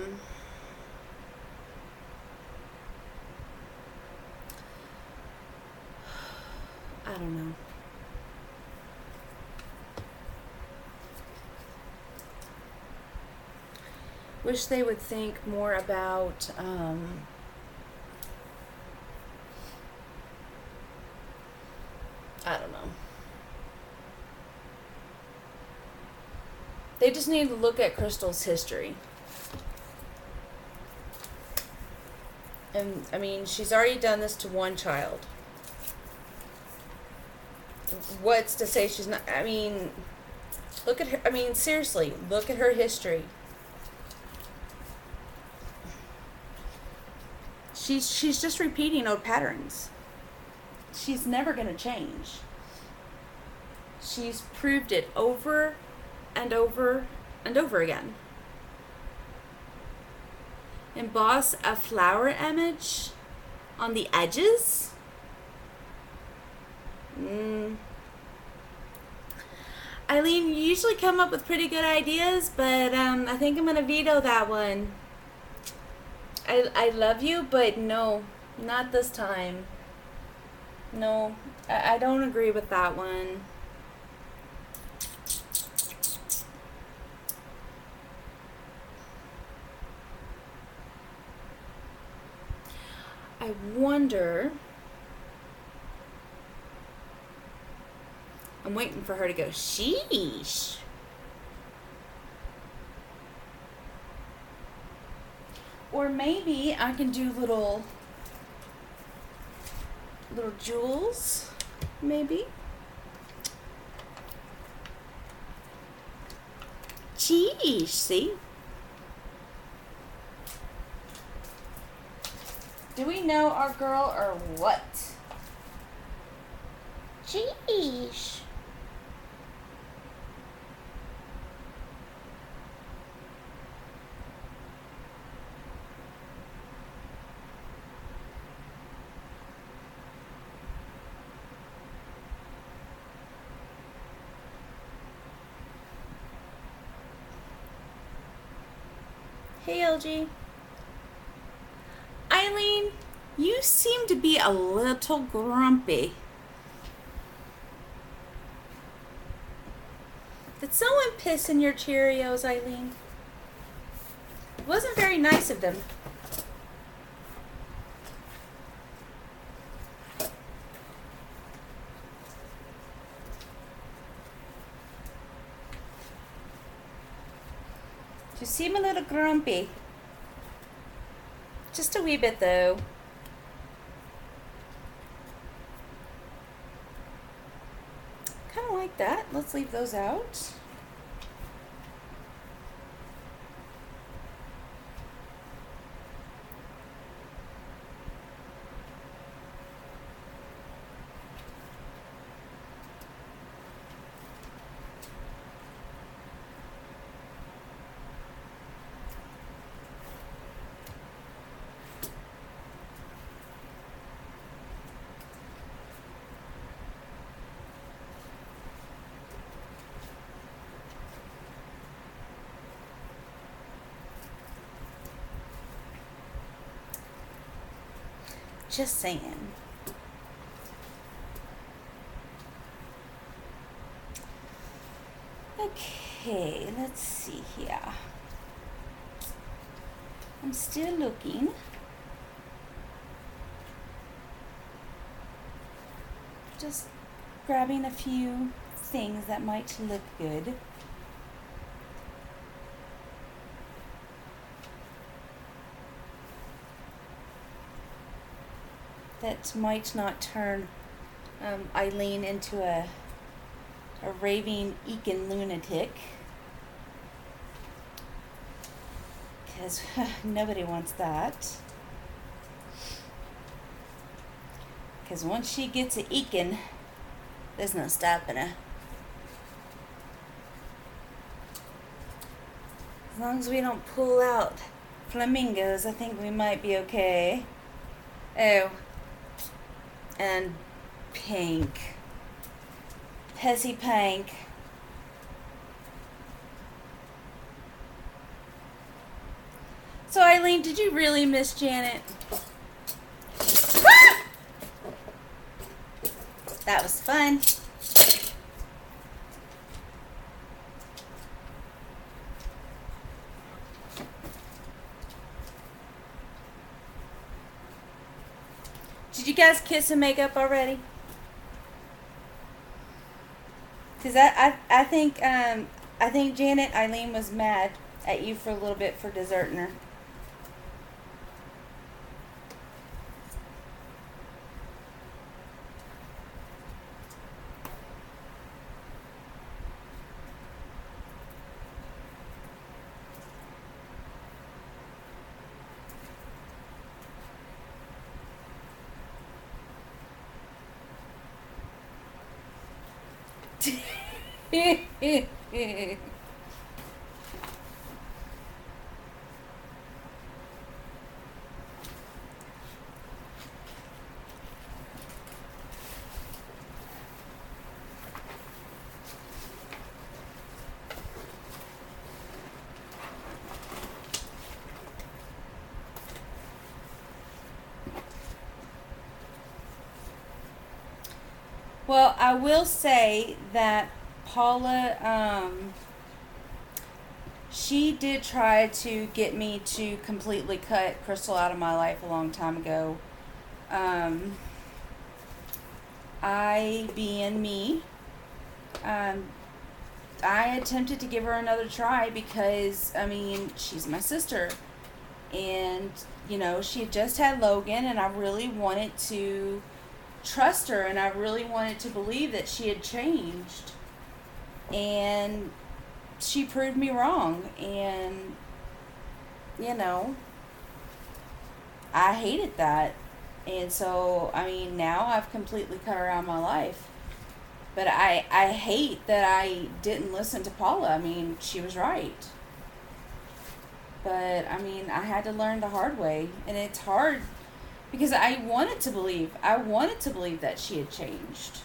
don't know. Wish they would think more about, I don't know. They just need to look at Crystal's history. And, I mean, she's already done this to one child. What's to say she's not... I mean, look at her... I mean, seriously, look at her history. She's just repeating old patterns. She's never going to change. She's proved it over and over and over again. Emboss a flower image on the edges. Eileen, you usually come up with pretty good ideas, but I think I'm going to veto that one. I love you, but no, not this time. No, I don't agree with that one. I wonder. I'm waiting for her to go, sheesh. Or maybe I can do little jewels, maybe. Sheesh, see? Do we know our girl or what? Sheesh. Hey, LG. Eileen, you seem to be a little grumpy. Did someone piss in your Cheerios, Eileen? It wasn't very nice of them. You seem a little grumpy. Just a wee bit, though. Kind of like that. Let's leave those out. Just saying. Okay, let's see here. I'm still looking. Just grabbing a few things that might look good. That might not turn Eileen into a raving Ekin lunatic. Because nobody wants that. Because once she gets a Ekin, there's no stopping her. As long as we don't pull out flamingos, I think we might be okay. Oh. And pink. Pessy pink. So Eileen, did you really miss Janet? Ah! That was fun. Did you guys kiss and make up already? Because I think Janet, Eileen was mad at you for a little bit for deserting her. Well, I will say that Paula, she did try to get me to completely cut Crystal out of my life a long time ago. Um, I, being me, um, I attempted to give her another try because, I mean, she's my sister. And, you know, she had just had Logan, and I really wanted to trust her, and I really wanted to believe that she had changed. And she proved me wrong. And, you know, I hated that. And so, I mean, now I've completely cut her out of my life. But I hate that I didn't listen to Paula. I mean, she was right. But, I mean, I had to learn the hard way. And it's hard because I wanted to believe. I wanted to believe that she had changed.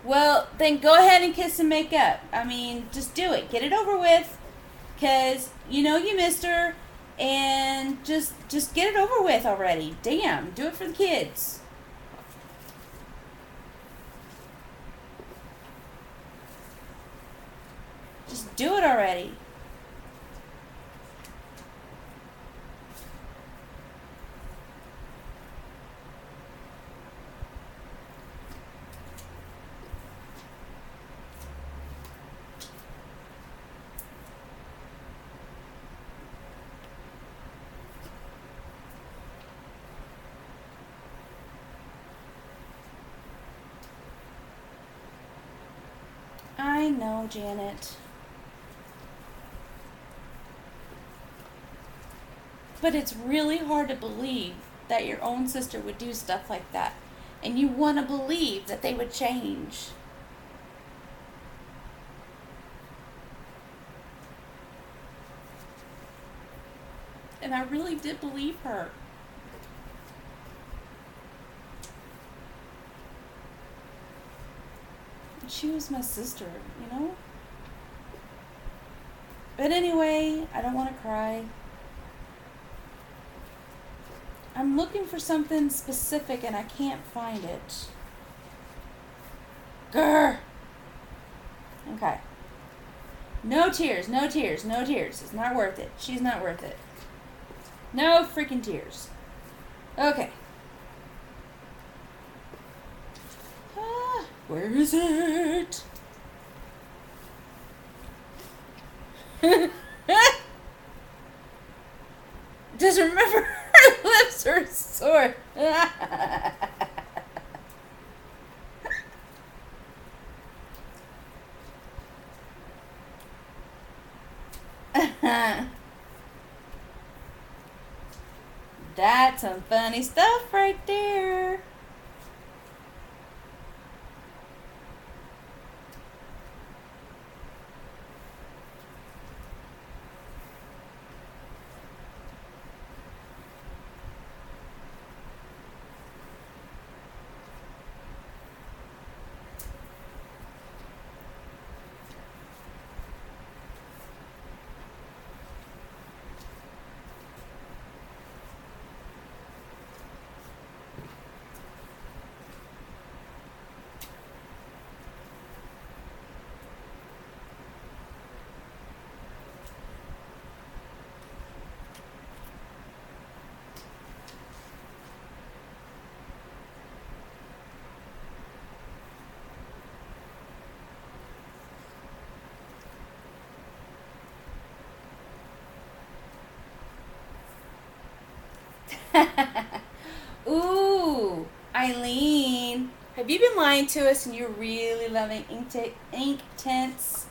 Well, then go ahead and kiss and make up. I mean, just do it. Get it over with. Because you know you missed her. And just get it over with already. Damn. Do it for the kids. Just do it already. I know, Janet. But it's really hard to believe that your own sister would do stuff like that. And you want to believe that they would change. And I really did believe her. She was my sister, you know? But anyway, I don't want to cry. I'm looking for something specific and I can't find it. Grr! Okay. No tears, no tears, no tears. It's not worth it. She's not worth it. No freaking tears. Okay. Where is it? Just remember her lips are sore. That's some funny stuff right there. Ooh, Eileen, have you been lying to us and you're really loving ink tints?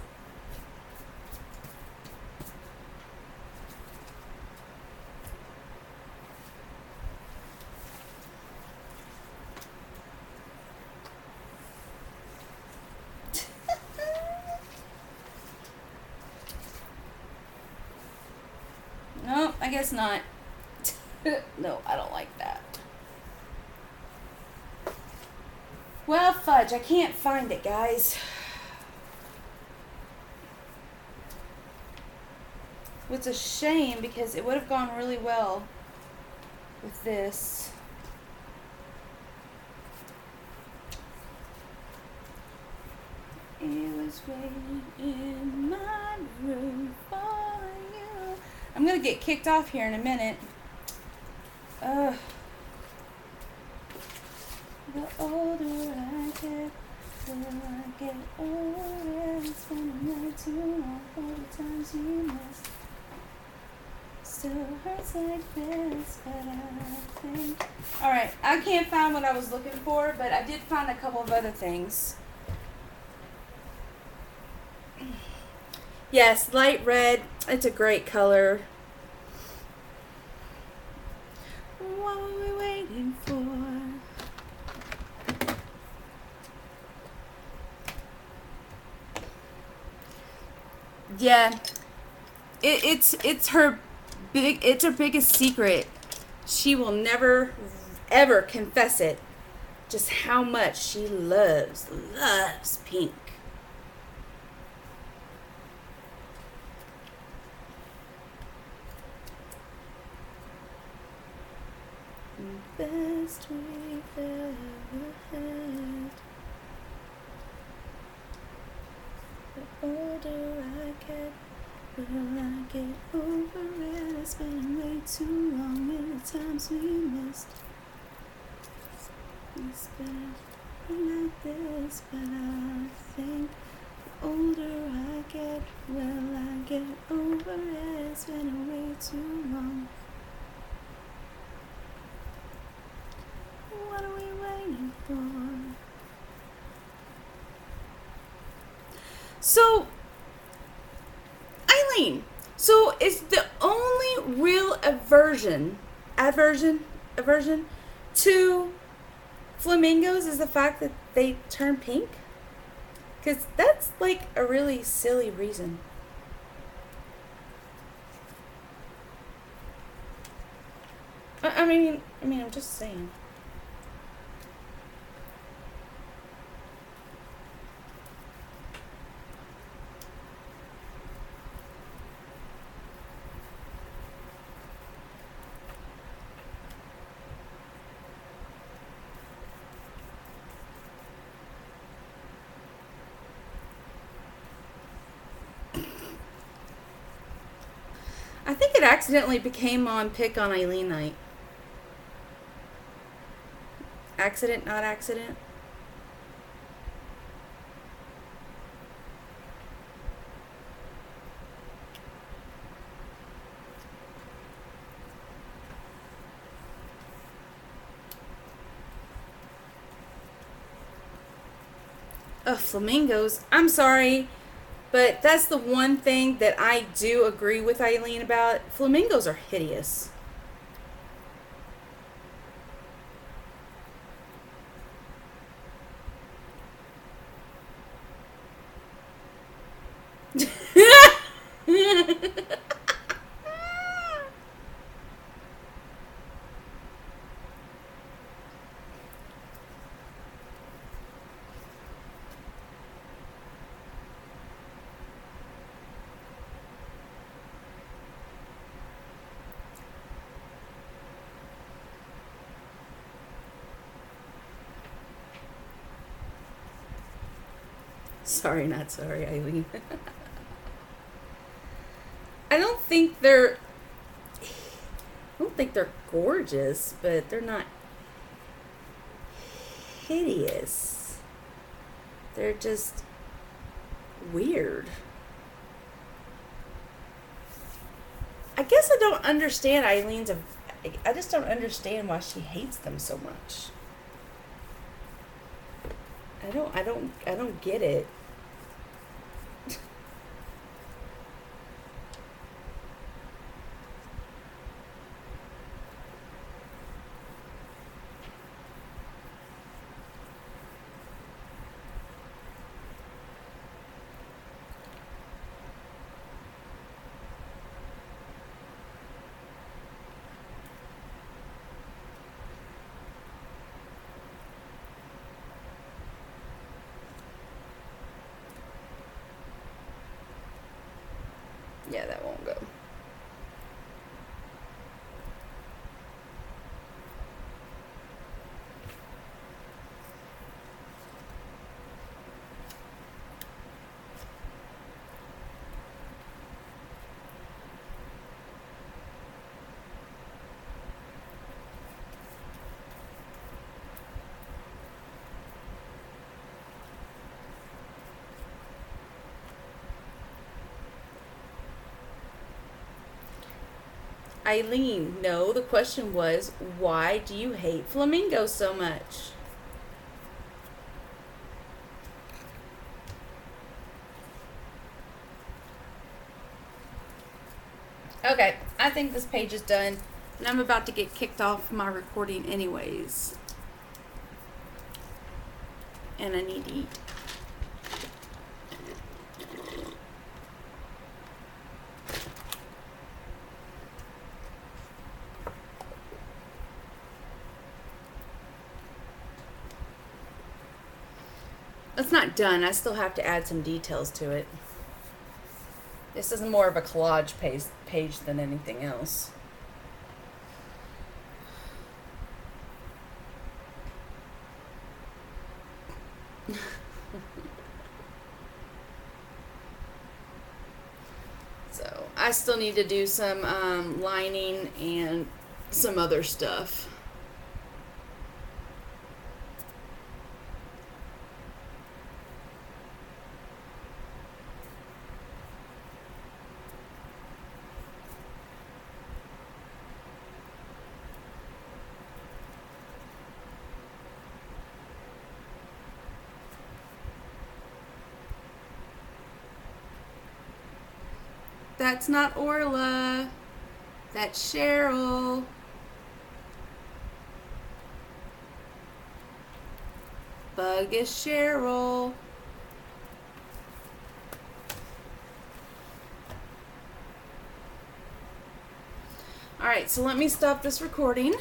No, I guess not. No, I don't like that. Well, fudge, I can't find it, guys. It's a shame because it would have gone really well. with this. It was waiting in my room for you. I'm gonna get kicked off here in a minute. The older I get, will I get older? It's been way too long for the times we missed. Still hurts like this, but I think. Alright, I can't find what I was looking for, but I did find a couple of other things. Yes, light red. It's a great color. What were we waiting for? Yeah, it's her biggest secret. She will never ever confess it. Just how much she loves pink. Best we've ever had. The older I get, will I get over it? It's been way too long in the times we missed. It's been like this, but I think the older I get, will I get over it? It's been way too long. What are we waiting for? So, Eileen, so is the only real aversion to flamingos is the fact that they turn pink? Because that's like a really silly reason. I mean, I'm just saying. I think it accidentally became on Pick on Eileen night. Accident, not accident. Ugh, flamingos. I'm sorry, but that's the one thing that I do agree with Eileen about. Flamingos are hideous. Sorry, not sorry, Eileen. I don't think they're gorgeous, but they're not hideous. They're just weird. I guess I don't understand I just don't understand why she hates them so much. I don't get it. Eileen, no, the question was, why do you hate flamingos so much? Okay, I think this page is done, and I'm about to get kicked off my recording anyways. And I need to eat. It's not done. I still have to add some details to it. This is more of a collage page than anything else. So I still need to do some lining and some other stuff. That's not Orla. That's Cheryl. Bug is Cheryl. Alright, so let me stop this recording.